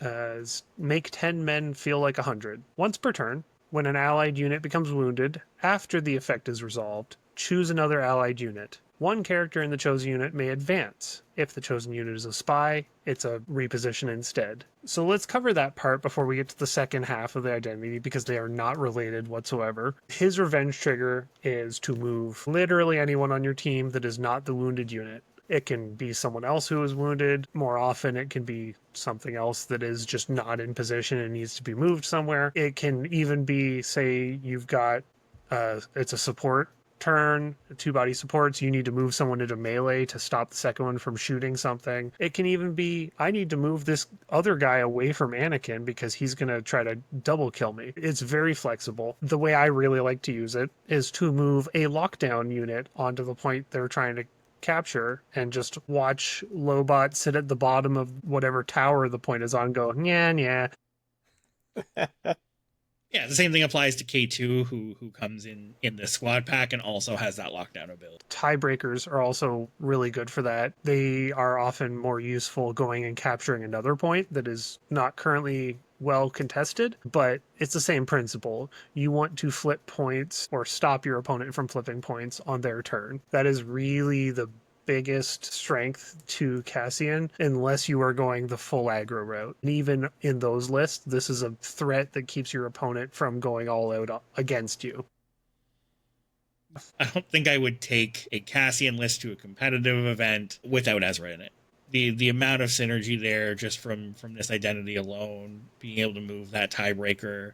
is make 10 men feel like 100. Once per turn, when an allied unit becomes wounded, after the effect is resolved, choose another allied unit. One character in the chosen unit may advance. If the chosen unit is a spy, it's a reposition instead. So let's cover that part before we get to the second half of the identity, because they are not related whatsoever. His revenge trigger is to move literally anyone on your team that is not the wounded unit. It can be someone else who is wounded. More often, it can be something else that is just not in position and needs to be moved somewhere. It can even be, say, you've got, it's a support turn, 2 body supports, you need to move someone into melee to stop the second one from shooting something. It can even be, I need to move this other guy away from Anakin because he's going to try to double kill me. It's very flexible. The way I really like to use it is to move a lockdown unit onto the point they're trying to capture and just watch Lobot sit at the bottom of whatever tower the point is on, go, yeah. Yeah, the same thing applies to K2, who comes in the squad pack and also has that lockdown ability. Tiebreakers are also really good for that. They are often more useful going and capturing another point that is not currently well contested, but it's the same principle. You want to flip points or stop your opponent from flipping points on their turn. That is really the biggest strength to Cassian, unless you are going the full aggro route. And even in those lists, this is a threat that keeps your opponent from going all out against you. I don't think I would take a Cassian list to a competitive event without Ezra in it. The amount of synergy there just from this identity alone, being able to move that tiebreaker,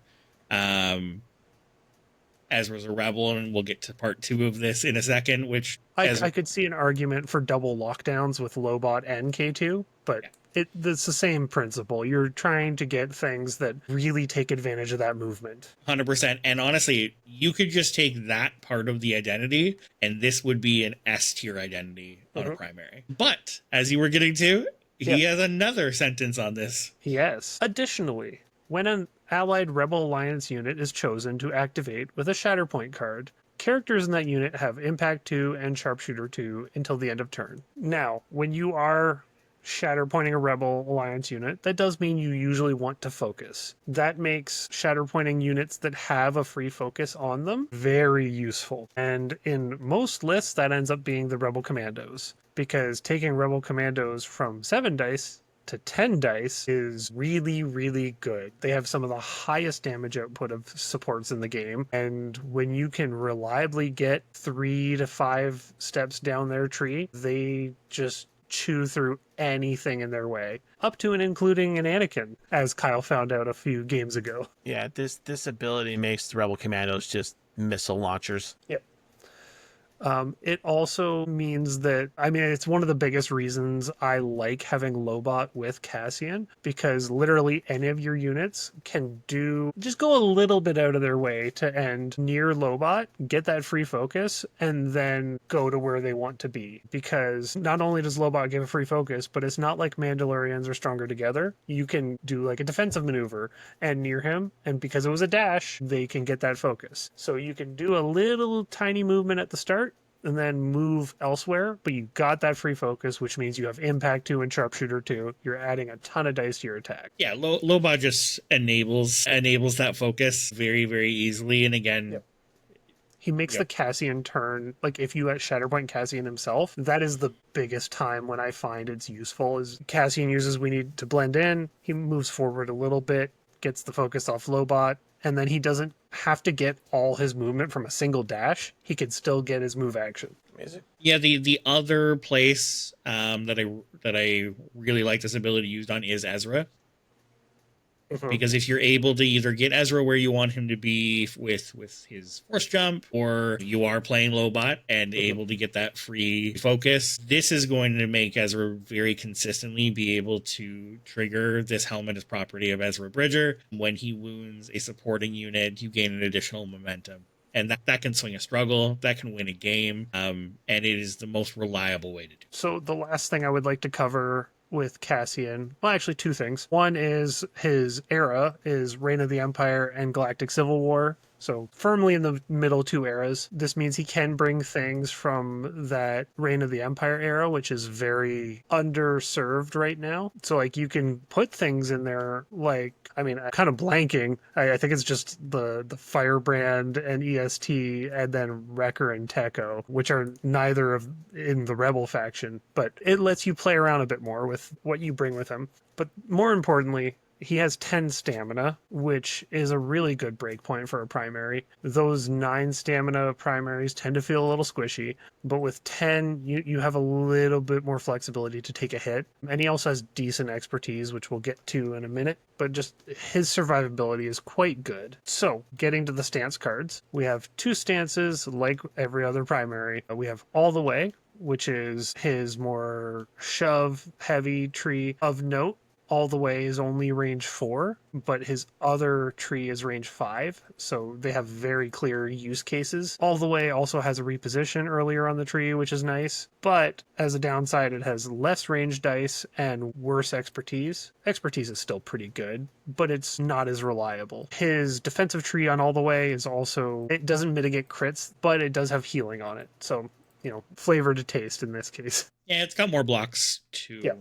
Ezra's a rebel, and we'll get to part 2 of this in a second, which I could see an argument for double lockdowns with Lobot and K2, but it's the same principle. You're trying to get things that really take advantage of that movement. 100%. And honestly, you could just take that part of the identity, and this would be an S tier identity on a primary. But as you were getting to, he has another sentence on this. Yes. Additionally, when an allied Rebel Alliance unit is chosen to activate with a Shatterpoint card, characters in that unit have Impact 2 and Sharpshooter 2 until the end of turn. Now, when you are Shatterpointing a Rebel Alliance unit, that does mean you usually want to focus. That makes Shatterpointing units that have a free focus on them very useful. And in most lists, that ends up being the Rebel Commandos, because taking Rebel Commandos from 7 dice to 10 dice is really, really good. They have some of the highest damage output of supports in the game, and when you can reliably get 3 to 5 steps down their tree, they just chew through anything in their way, up to and including an Anakin, as Kyle found out a few games ago. Yeah, this ability makes the Rebel Commandos just missile launchers. Yep. It also means that, I mean, it's one of the biggest reasons I like having Lobot with Cassian, because literally any of your units can just go a little bit out of their way to end near Lobot, get that free focus, and then go to where they want to be. Because not only does Lobot give a free focus, but it's not like Mandalorians are stronger together. You can do like a defensive maneuver and near him, and because it was a dash, they can get that focus. So you can do a little tiny movement at the start, and then move elsewhere, but you got that free focus, which means you have Impact 2 and Sharpshooter 2. You're adding a ton of dice to your attack. Yeah, Lobot just enables that focus very, very easily. And again, he makes the Cassian turn, like if you at Shatterpoint Cassian himself, that is the biggest time when I find it's useful, is Cassian uses we need to blend in, he moves forward a little bit, gets the focus off Lobot, and then he doesn't have to get all his movement from a single dash. He can still get his move action. Amazing. Yeah, the other place that I really like this ability used on is Ezra. Because if you're able to either get Ezra where you want him to be with his force jump, or you are playing Lobot and able to get that free focus, this is going to make Ezra very consistently be able to trigger this helmet as property of Ezra Bridger. When he wounds a supporting unit, you gain an additional momentum. And that can swing a struggle, that can win a game, and it is the most reliable way to do it. So the last thing I would like to cover with Cassian, well, actually two things. One is his era is Reign of the Empire and Galactic Civil War. So firmly in the middle two eras. This means he can bring things from that Reign of the Empire era, which is very underserved right now. So like you can put things in there like, I mean, I'm kind of blanking. I think it's just the Firebrand and EST and then Wrecker and Tekko, which are neither of in the Rebel faction, but it lets you play around a bit more with what you bring with him. But more importantly, he has 10 stamina, which is a really good breakpoint for a primary. Those 9 stamina primaries tend to feel a little squishy, but with 10, you have a little bit more flexibility to take a hit. And he also has decent expertise, which we'll get to in a minute, but just his survivability is quite good. So, getting to the stance cards, we have 2 stances like every other primary. We have All the Way, which is his more shove-heavy tree of note. All the Way is only range 4, but his other tree is range 5, so they have very clear use cases. All the Way also has a reposition earlier on the tree, which is nice, but as a downside, it has less range dice and worse expertise. Expertise is still pretty good, but it's not as reliable. His defensive tree on All the Way is also, it doesn't mitigate crits, but it does have healing on it, so, you know, flavor to taste in this case. Yeah, it's got more blocks too. Yeah.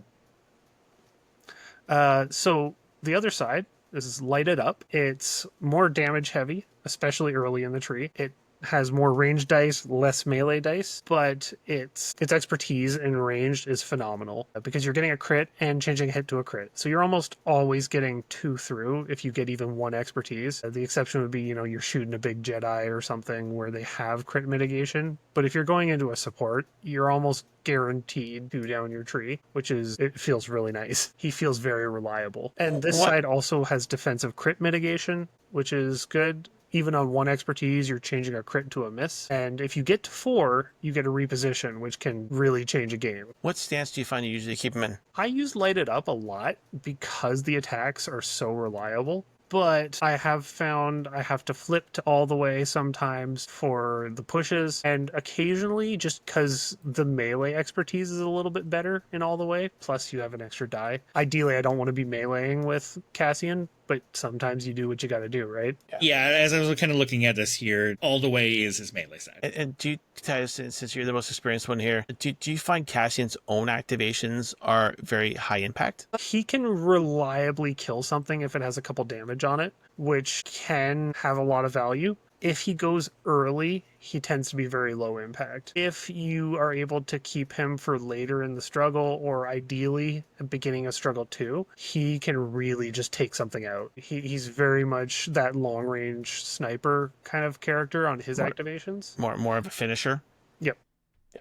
So the other side, this is lighted up. It's more damage heavy, especially early in the tree. It has more range dice, less melee dice, but its expertise in range is phenomenal because you're getting a crit and changing a hit to a crit. So you're almost always getting 2 through if you get even 1 expertise. The exception would be, you know, you're shooting a big Jedi or something where they have crit mitigation. But if you're going into a support, you're almost guaranteed 2 down your tree, it feels really nice. He feels very reliable. And this side also has defensive crit mitigation, which is good. even on 1 expertise, you're changing a crit to a miss. And if you get to 4, you get a reposition, which can really change a game. What stance do you find you usually keep him in? I use Lighted Up a lot because the attacks are so reliable. But I have found I have to flip to all the way sometimes for the pushes, and occasionally just because the melee expertise is a little bit better in all the way, plus you have an extra die. Ideally, I don't want to be meleeing with Cassian, but sometimes you do what you got to do, right? Yeah, as I was kind of looking at this here, all the way is his melee side. And do you, Titus, since you're the most experienced one here, do you find Cassian's own activations are very high impact? He can reliably kill something if it has a couple damage on it, which can have a lot of value. If he goes early, he tends to be very low impact. If you are able to keep him for later in the struggle, or ideally beginning of struggle 2, he can really just take something out. He's very much that long range sniper kind of character on his activations. More of a finisher? Yep.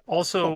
Also,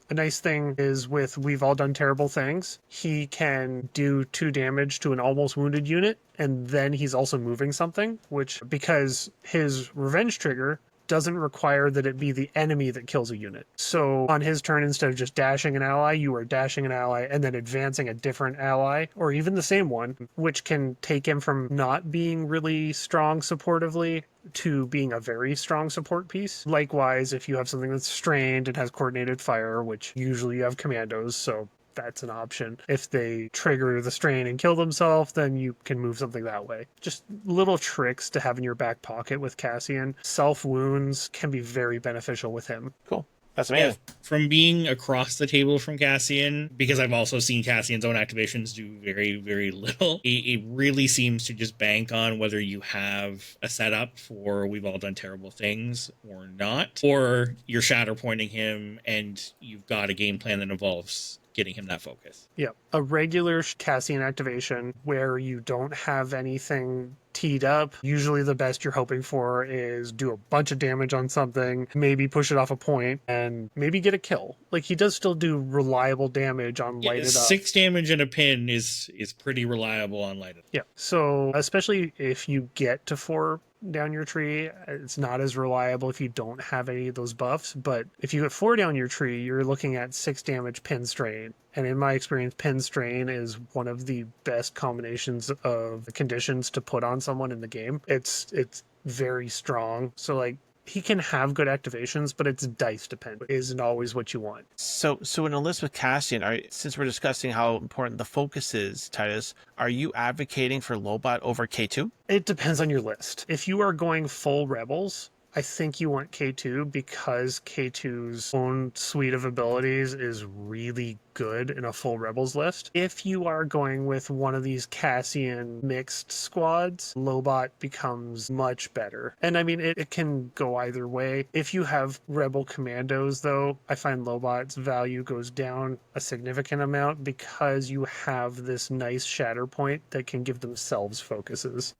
a nice thing is with We've All Done Terrible Things, he can do 2 damage to an almost wounded unit, and then he's also moving something, which, because his revenge trigger doesn't require that it be the enemy that kills a unit. So on his turn, instead of just dashing an ally, you are dashing an ally and then advancing a different ally, or even the same one, which can take him from not being really strong supportively to being a very strong support piece. Likewise, if you have something that's strained and has coordinated fire, which usually you have commandos, so that's an option. If they trigger the strain and kill themselves, then you can move something that way. Just little tricks to have in your back pocket with Cassian. Self wounds can be very beneficial with him. Cool. That's amazing. Yeah, from being across the table from Cassian, because I've also seen Cassian's own activations do very, very little, it really seems to just bank on whether you have a setup for We've All Done Terrible Things or not, or you're Shatterpointing him and you've got a game plan that involves getting him that focus. Yeah, a regular Cassian activation where you don't have anything teed up. Usually the best you're hoping for is do a bunch of damage on something, maybe push it off a point, and maybe get a kill. Like, he does still do reliable damage on Lighted Up. 6 damage and a pin is pretty reliable on Lighted Up. Yeah, so especially if you get to 4 down your tree, it's not as reliable if you don't have any of those buffs, but if you get 4 down your tree, you're looking at 6 damage pin strain. And in my experience, pin strain is one of the best combinations of conditions to put on someone in the game. It's very strong. So like, he can have good activations, but it's dice dependent. It isn't always what you want. So in a list with Cassian, since we're discussing how important the focus is, Titus, are you advocating for Lobot over K2? It depends on your list. If you are going full Rebels, I think you want K2 because K2's own suite of abilities is really good in a full Rebels list. If you are going with one of these Cassian mixed squads, Lobot becomes much better. And I mean, it can go either way. If you have Rebel commandos, though, I find Lobot's value goes down a significant amount because you have this nice Shatterpoint that can give themselves focuses.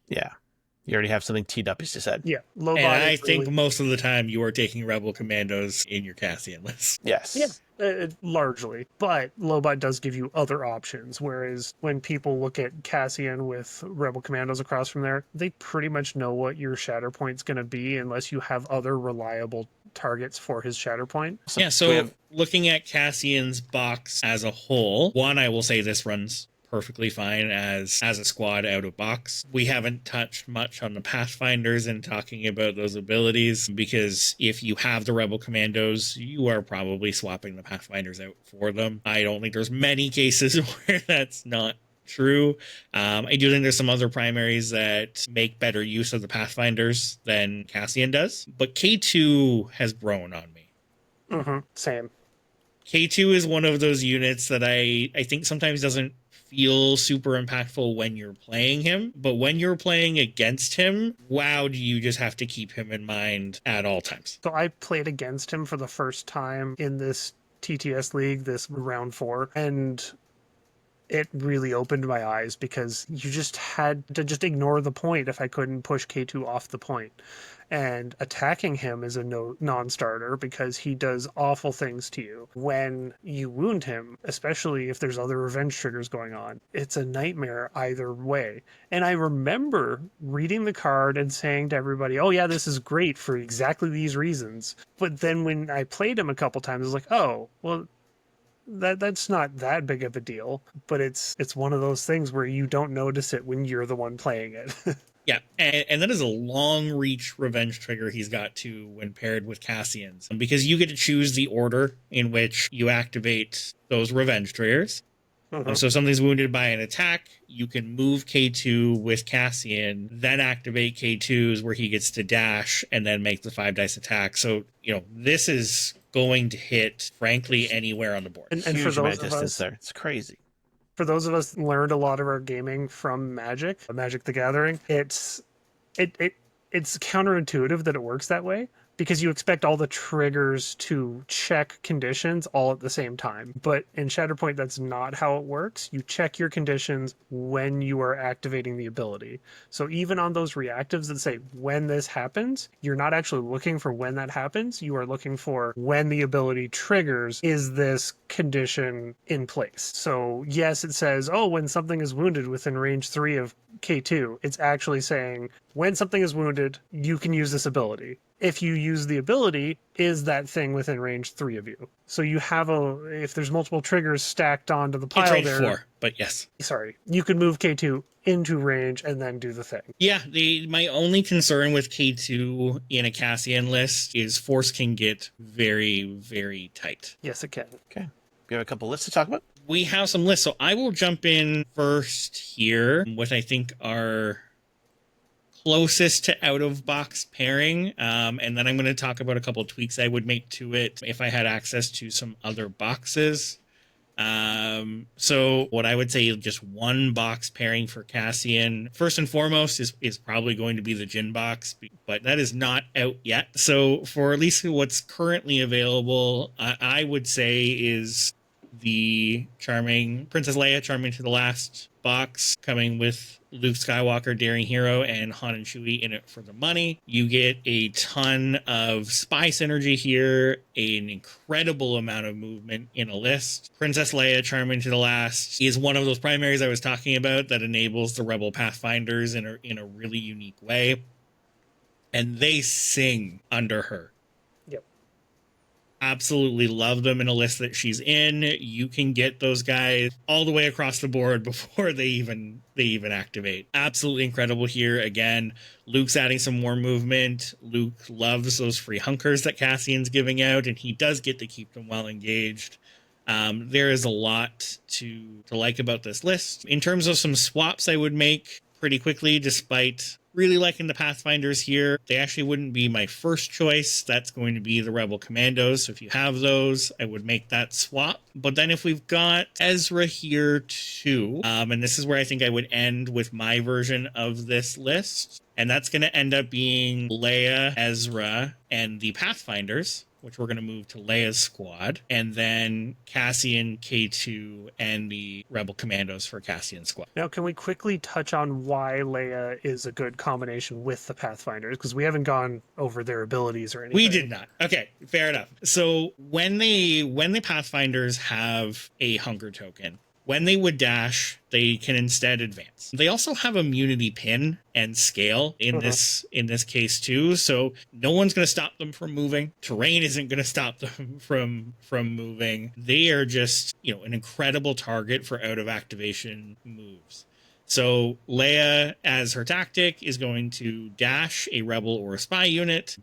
Yeah. You already have something teed up, as you said. Yeah, Lobot. And I think most of the time you are taking Rebel Commandos in your Cassian list. Yes. Yeah, largely. But Lobot does give you other options, whereas when people look at Cassian with Rebel Commandos across from there, they pretty much know what your Shatterpoint's going to be unless you have other reliable targets for his Shatterpoint. Yeah, so looking at Cassian's box as a whole, one, I will say this runs perfectly fine as a squad out of box. We haven't touched much on the Pathfinders and talking about those abilities, because if you have the Rebel Commandos, you are probably swapping the Pathfinders out for them. I don't think there's many cases where that's not true. I do think there's some other primaries that make better use of the Pathfinders than Cassian does, but K2 has grown on me. Same. K2 is one of those units that I think sometimes doesn't feel super impactful when you're playing him, but when you're playing against him, wow, do you just have to keep him in mind at all times. So I played against him for the first time in this TTS league, this round 4, and it really opened my eyes, because you just had to just ignore the point if I couldn't push K2 off the point. And attacking him is a non-starter, because he does awful things to you when you wound him, especially if there's other revenge triggers going on. It's a nightmare either way. And I remember reading the card and saying to everybody, oh yeah, this is great for exactly these reasons. But then when I played him a couple times, I was like, oh, well, that's not that big of a deal. But it's one of those things where you don't notice it when you're the one playing it. Yeah, and that is a long reach revenge trigger he's got too when paired with Cassian's, because you get to choose the order in which you activate those revenge triggers. So if something's wounded by an attack, you can move K2 with Cassian, then activate K2's where he gets to dash and then make the 5 dice attack. So, this is going to hit, frankly, anywhere on the board. And Huge for amount those of of distance us, there. It's crazy. for those of us learned a lot of our gaming from Magic the Gathering, it's counterintuitive that it works that way, because you expect all the triggers to check conditions all at the same time. But in Shatterpoint, that's not how it works. You check your conditions when you are activating the ability. So even on those reactives that say when this happens, you're not actually looking for when that happens. You are looking for when the ability triggers, is this condition in place? So yes, it says, oh, when something is wounded within range 3 of K2, it's actually saying when something is wounded, you can use this ability. If you use the ability, is that thing within range 3 of you? So you have if there's multiple triggers stacked onto the pile, It's range there, 4, but yes. Sorry, you can move K2 into range and then do the thing. Yeah, my only concern with K2 in a Cassian list is force can get very, very tight. Yes, it can. Okay. We have a couple lists to talk about. We have some lists, so I will jump in first here with I think our closest to out-of-box pairing, and then I'm going to talk about a couple of tweaks I would make to it if I had access to some other boxes. So what I would say, just one box pairing for Cassian, first and foremost, is probably going to be the Jin box, but that is not out yet. So for at least what's currently available, I would say is the charming Princess Leia, Charming to the Last box, coming with Luke Skywalker, Daring Hero, and Han and Chewie in it for the money. You get a ton of spy synergy here, an incredible amount of movement in a list. Princess Leia, Charming to the Last, is one of those primaries I was talking about that enables the Rebel Pathfinders in a really unique way. And they sing under her. Absolutely love them in a list that she's in. You can get those guys all the way across the board before they even activate. Absolutely incredible here. Again, Luke's adding some more movement. Luke loves those free hunkers that Cassian's giving out, and he does get to keep them well engaged. There is a lot to like about this list. In terms of some swaps I would make pretty quickly, despite really liking the Pathfinders here, they actually wouldn't be my first choice. That's going to be the Rebel Commandos. So if you have those, I would make that swap. But then if we've got Ezra here too, and this is where I think I would end with my version of this list, and that's going to end up being Leia, Ezra, and the Pathfinders, which we're going to move to Leia's squad, and then Cassian, K2, and the Rebel Commandos for Cassian's squad. Now, can we quickly touch on why Leia is a good combination with the Pathfinders? Because we haven't gone over their abilities or anything. We did not. Okay, fair enough. So when the Pathfinders have a hunger token, when they would dash, they can instead advance. They also have immunity pin and scale in this case too, so no one's going to stop them from moving. Terrain isn't going to stop them from moving. They are just, an incredible target for out of activation moves. So Leia, as her tactic, is going to dash a rebel or a spy unit.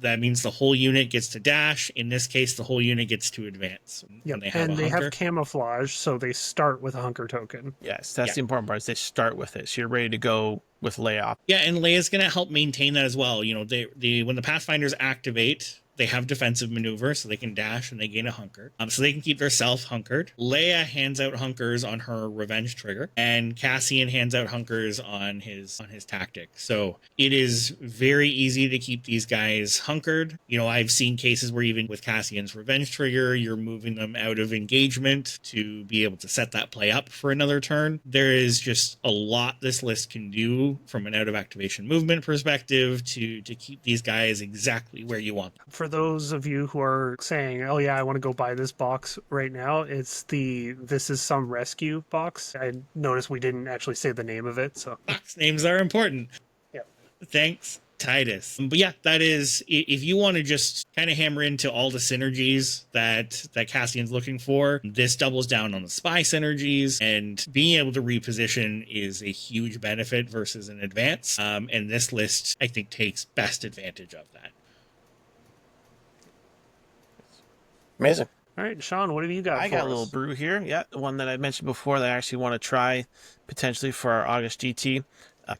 That means the whole unit gets to dash. In this case, the whole unit gets to advance. Yep. They have camouflage, so they start with a hunker token. Yes, that's the important part, is they start with it. So you're ready to go with Leia. Yeah, and Leia's going to help maintain that as well. When the Pathfinders activate, They have defensive maneuver, so they can dash and they gain a hunker. So they can keep their self hunkered. Leia hands out hunkers on her revenge trigger, and Cassian hands out hunkers on his tactic. So it is very easy to keep these guys hunkered. You know, I've seen cases where even with Cassian's revenge trigger, you're moving them out of engagement to be able to set that play up for another turn. There is just a lot this list can do from an out of activation movement perspective to keep these guys exactly where you want them. For those of you who are saying, oh yeah, I want to go buy this box right now, it's the This Is Some Rescue box. I noticed we didn't actually say the name of it, so. Box names are important. Yeah. Thanks, Titus. But yeah, that is, if you want to just kind of hammer into all the synergies that Cassian's looking for, this doubles down on the spy synergies, and being able to reposition is a huge benefit versus an advance. And this list, I think, takes best advantage of that. Amazing. All right, Sean, what have you got I for got us? a little brew here. Yeah, the one that I mentioned before that I actually want to try potentially for our August GT.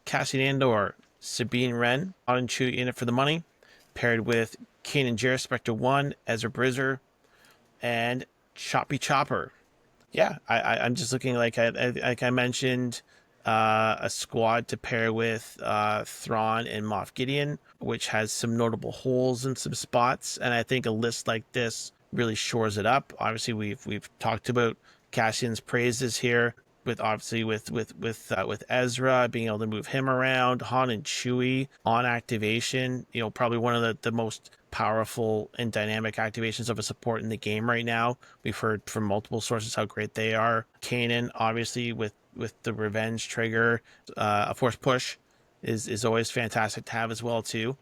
Cassian Andor, Sabine Wren, Han and Chewie in it for the money, paired with Kanan Jarrus, Spectre 1, Ezra Bridger, and Choppy Chopper. Yeah, I'm just looking like I mentioned a squad to pair with Thrawn and Moff Gideon, which has some notable holes in some spots, and I think a list like this really shores it up. Obviously, we've talked about Cassian's praises here, with obviously with Ezra being able to move him around, Han and Chewie on activation. You know, probably one of the most powerful and dynamic activations of a support in the game right now. We've heard from multiple sources how great they are. Kanan, obviously, with the revenge trigger, a force push is always fantastic to have as well too.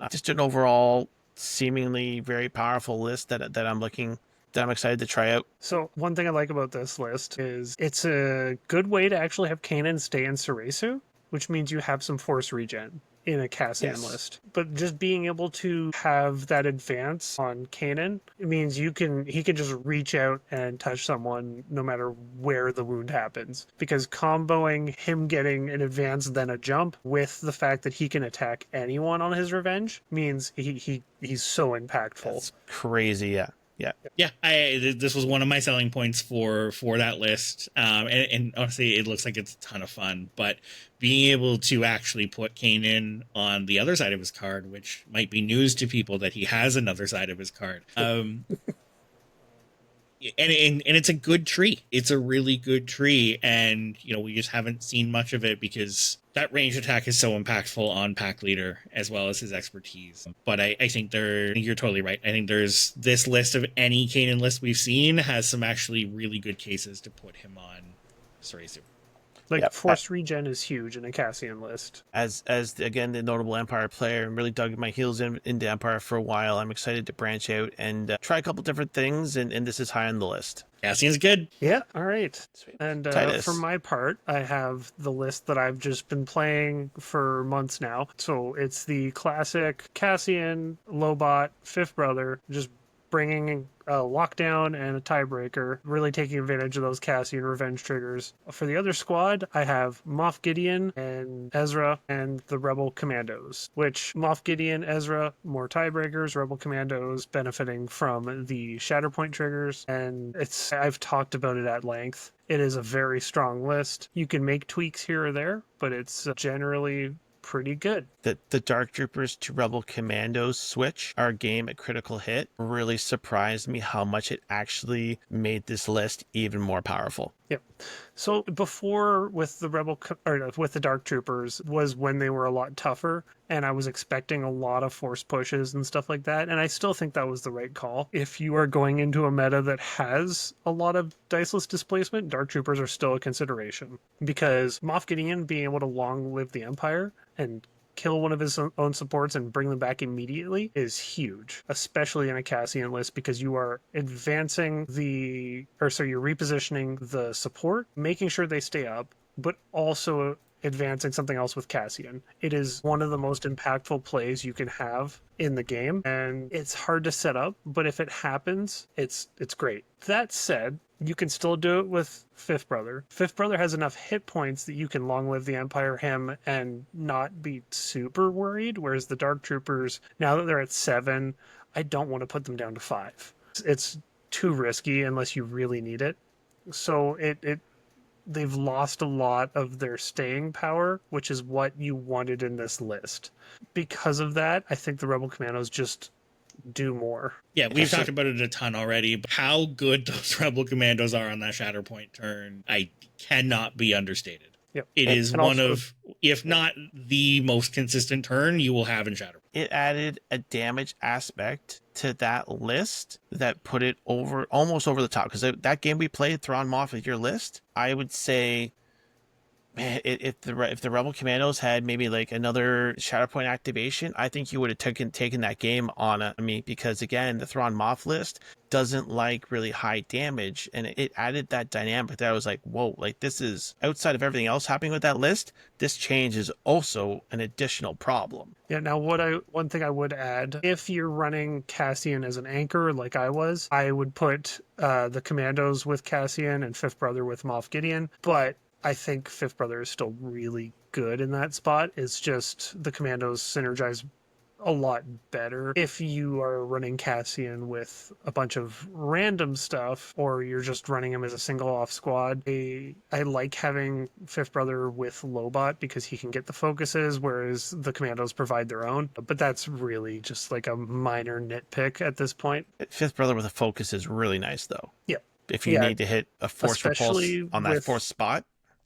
Just an overall seemingly very powerful list that I'm excited to try out. So one thing I like about this list is it's a good way to actually have Kanan stay in Ceresu, which means you have some force regen in a Cassian Yes. list. But just being able to have that advance on Kanan, it means he can just reach out and touch someone no matter where the wound happens. Because comboing him getting an advance then a jump with the fact that he can attack anyone on his revenge means he's so impactful. That's crazy. Yeah. This was one of my selling points for that list, and honestly, it looks like it's a ton of fun. But being able to actually put Kanan on the other side of his card, which might be news to people that he has another side of his card, and it's a good tree. It's a really good tree, and you know we just haven't seen much of it because that range attack is so impactful on pack leader as well as his expertise. But I think you're totally right. I think there's this list of any Kanan list we've seen has some actually really good cases to put him on Ceresu. Like Yep. force regen is huge in a Cassian list. As again the notable Empire player and really dug my heels into Empire for a while, I'm excited to branch out and try a couple different things, and this is high on the list. Cassian's good. Yeah, all right. Sweet. And Titus. for my part, I have the list that I've just been playing for months now. So it's the classic Cassian, Lobot, Fifth Brother, just bringing a lockdown and a tiebreaker, really taking advantage of those Cassian revenge triggers. For the other squad, I have Moff Gideon and Ezra and the Rebel Commandos, which Moff Gideon, Ezra, more tiebreakers, Rebel Commandos benefiting from the Shatterpoint triggers, and I've talked about it at length. It is a very strong list. You can make tweaks here or there, but it's generally pretty good. The Dark Troopers to Rebel Commandos switch, our game at Critical Hit, really surprised me how much it actually made this list even more powerful. Yep. So before with the Dark Troopers was when they were a lot tougher, and I was expecting a lot of force pushes and stuff like that, and I still think that was the right call. If you are going into a meta that has a lot of diceless displacement, Dark Troopers are still a consideration, because Moff Gideon being able to long live the Empire and kill one of his own supports and bring them back immediately is huge, especially in a Cassian list, because you are advancing you're repositioning the support, making sure they stay up, but also advancing something else with Cassian. It is one of the most impactful plays you can have in the game, and it's hard to set up, but if it happens, it's great. That said, You can still do it with Fifth Brother. Fifth Brother has enough hit points that you can long live the Empire him and not be super worried, whereas the Dark Troopers, now that they're at 7, I don't want to put them down to 5. It's too risky unless you really need it. So they've lost a lot of their staying power, which is what you wanted in this list. Because of that, I think the Rebel Commandos just do more. Yeah, we've talked about it a ton already, but how good those Rebel Commandos are on that Shatterpoint turn, I cannot be understated. Yep. It is And one also, of, if not the most consistent turn you will have in Shatterpoint. It added a damage aspect to that list that put it over, almost over the top. Because that game we played, Thrawn Moff with your list, I would say, man, if the Rebel Commandos had maybe like another Shatterpoint activation, I think you would have taken that game on me, because again, the Thrawn Moff list doesn't like really high damage, and it added that dynamic that I was like, whoa, like this is outside of everything else happening with that list. This change is also an additional problem. yeah, now one thing I would add, if you're running Cassian as an anchor like I was, I would put the Commandos with Cassian and Fifth Brother with Moff Gideon, but I think Fifth Brother is still really good in that spot. It's just the Commandos synergize a lot better if you are running Cassian with a bunch of random stuff, or you're just running him as a single off squad. I like having Fifth Brother with Lobot because he can get the focuses, whereas the Commandos provide their own. But that's really just like a minor nitpick at this point. Fifth Brother with a focus is really nice, though. Yeah. If you need to hit a force repulse on that fourth spot.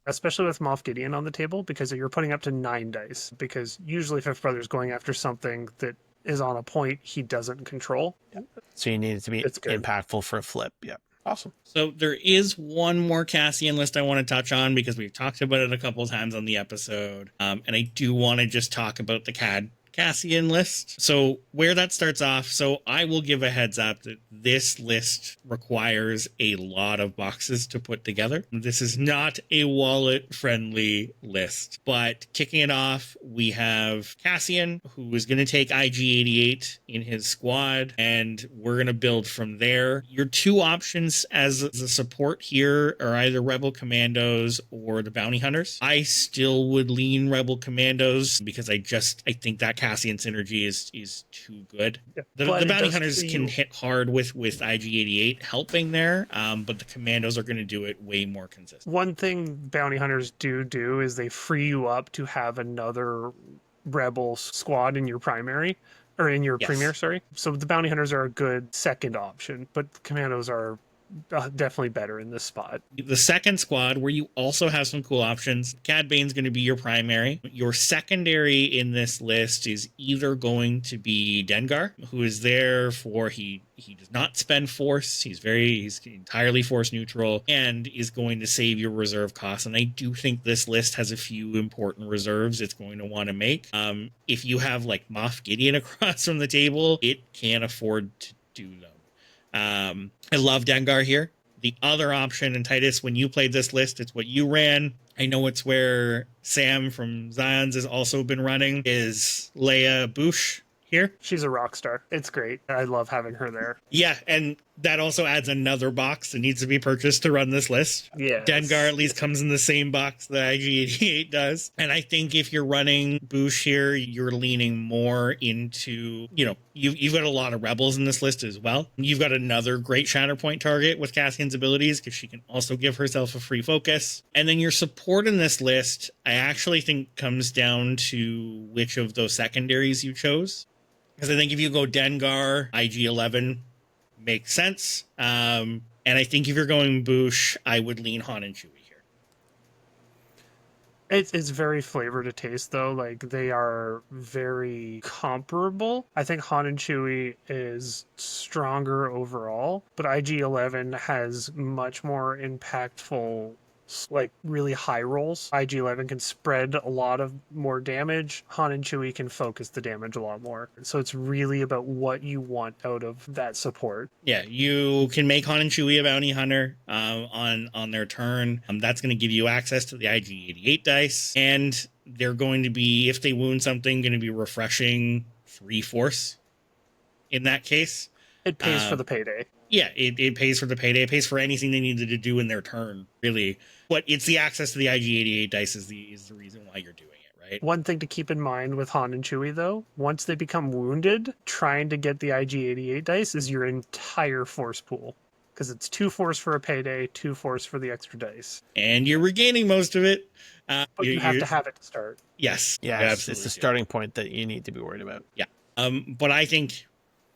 Especially with Moff Gideon on the table, because you're putting up to 9 dice. Because usually Fifth Brother's going after something that is on a point he doesn't control. So you need it to be impactful for a flip. Yeah. Awesome. So there is one more Cassian list I want to touch on, because we've talked about it a couple of times on the episode. And I do want to just talk about the Cassian list. So where that starts off, so I will give a heads up that this list requires a lot of boxes to put together. This is not a wallet friendly list, but kicking it off, we have Cassian, who is going to take IG-88 in his squad, and we're going to build from there. Your two options as the support here are either Rebel Commandos or the Bounty Hunters. I still would lean Rebel Commandos because I think that Cassian synergy is too good. Yeah, the Bounty Hunters can hit hard with IG-88 helping there, but the Commandos are going to do it way more consistent. One thing Bounty Hunters do is they free you up to have another Rebel squad in your primary, or in your premier, sorry. So the Bounty Hunters are a good second option, but the Commandos are definitely better in this spot. The second squad, where you also have some cool options, Cad Bane's going to be your primary. Your secondary in this list is either going to be Dengar, who is there for he does not spend force. He's entirely force neutral and is going to save your reserve costs. And I do think this list has a few important reserves it's going to want to make. If you have like Moff Gideon across from the table, it can't afford to do them. I love Dengar here. The other option, and Titus, when you played this list, it's what you ran. I know it's where Sam from Zion's has also been running, is Leia Bouche here. She's a rock star. It's great. I love having her there. Yeah, and that also adds another box that needs to be purchased to run this list. Yeah. Dengar at least comes in the same box that IG-88 does. And I think if you're running Bouche here, you're leaning more into, you've got a lot of rebels in this list as well. You've got another great Shatterpoint target with Cassian's abilities, because she can also give herself a free focus. And then your support in this list, I actually think comes down to which of those secondaries you chose. Because I think if you go Dengar, IG-11 makes sense. And I think if you're going Bouche, I would lean Han and Chewie here. It's very flavor to taste, though. Like, they are very comparable. I think Han and Chewie is stronger overall, but IG-11 has much more impactful, like, really high rolls. IG-11 can spread a lot of more damage. Han and Chewie can focus the damage a lot more. So it's really about what you want out of that support. Yeah, you can make Han and Chewie a bounty hunter on their turn. That's going to give you access to the IG-88 dice, and they're going to be, if they wound something, going to be refreshing 3 force in that case. It pays for the payday. Yeah, it pays for the payday. It pays for anything they needed to do in their turn, really. But it's the access to the IG-88 dice is the reason why you're doing it, right? One thing to keep in mind with Han and Chewie, though, once they become wounded, trying to get the IG-88 dice is your entire force pool. Because it's 2 force for a payday, 2 force for the extra dice. And you're regaining most of it. But you have to have it to start. Yes. Yeah, you it's absolutely the do. starting point that you need to be worried about. Yeah. But I think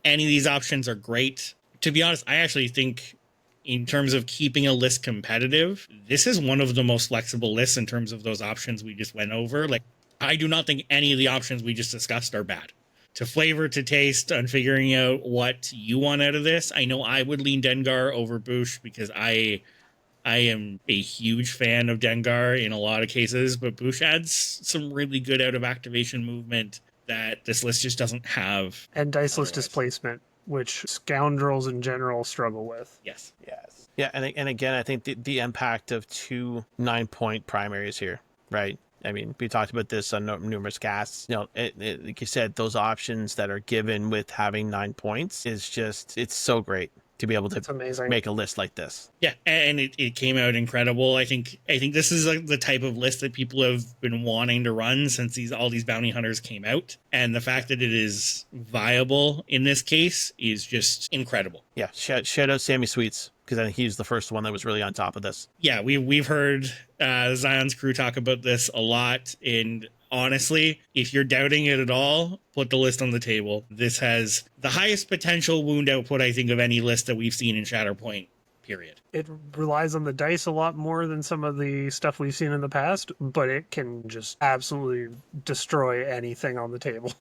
any of these options are great. To be honest, I actually think in terms of keeping a list competitive, this is one of the most flexible lists in terms of those options we just went over. Like, I do not think any of the options we just discussed are bad. To flavor, to taste, on figuring out what you want out of this, I know I would lean Dengar over Boosh because I am a huge fan of Dengar in a lot of cases, but Boosh adds some really good out of activation movement that this list just doesn't have. And diceless Otherwise. displacement, which scoundrels in general struggle with. Yes. Yes. Yeah, and again, I think the impact of 2 9-point primaries here, right? I mean, we talked about this on numerous casts. You know, like you said, those options that are given with having 9 points is just, it's so great to be able It's to amazing. make a list like this. Yeah, and it came out incredible. I think this is like the type of list that people have been wanting to run since all these bounty hunters came out, and the fact that it is viable in this case is just incredible. Yeah, shout out Sammy Sweets, because I think he's the first one that was really on top of this. Yeah, we've heard Zion's crew talk about this a lot, and honestly, if you're doubting it at all, put the list on the table. This has the highest potential wound output, I think, of any list that we've seen in Shatterpoint, period. It relies on the dice a lot more than some of the stuff we've seen in the past, but it can just absolutely destroy anything on the table.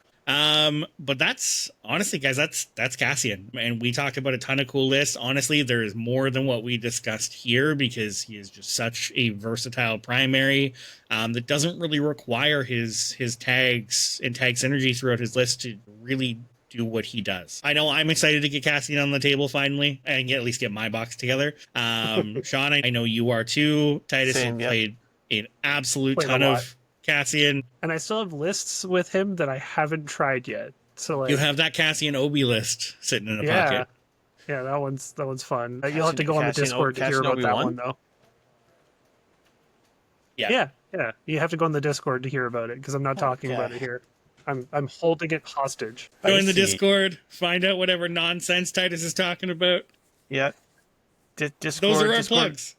But that's honestly, guys, that's Cassian, and we talked about a ton of cool lists. Honestly, there is more than what we discussed here because he is just such a versatile primary that doesn't really require his tags and tag synergy throughout his list to really do what he does. I know I'm excited to get Cassian on the table finally and at least get my box together. Sean, I know you are too. Titus, Same, you yep. played an absolute Played a ton lot. of Cassian. And I still have lists with him that I haven't tried yet. So like, You have that Cassian Obi list sitting in a yeah, pocket. yeah, that one's fun. You'll have to go on the Cassian Discord to hear Cassian about that Obi-Wan? one though. Yeah. Yeah. You have to go on the Discord to hear about it because I'm not talking about Okay. it here. I'm holding it hostage. Join the see. Discord, find out whatever nonsense Titus is talking about. Yeah. Discord, Those are our Discord, plugs.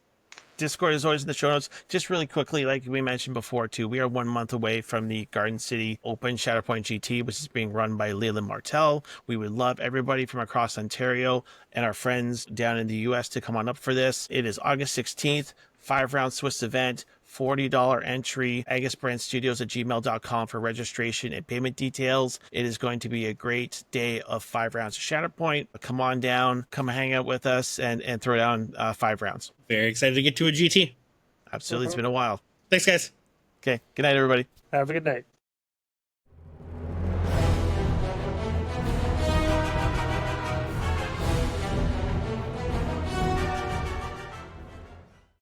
Discord is always in the show notes. Just really quickly, like we mentioned before, too, we are 1 month away from the Garden City Open Shatterpoint GT, which is being run by Leland Martell. We would love everybody from across Ontario and our friends down in the U.S. to come on up for this. It is August 16th, 5-round Swiss event. $40 entry, agusbrandstudios@gmail.com for registration and payment details. It is going to be a great day of 5 rounds of Shatterpoint. Come on down, come hang out with us, and throw down 5 rounds. Very excited to get to a GT. Absolutely. It's been a while. Thanks, guys. Okay. Good night, everybody. Have a good night.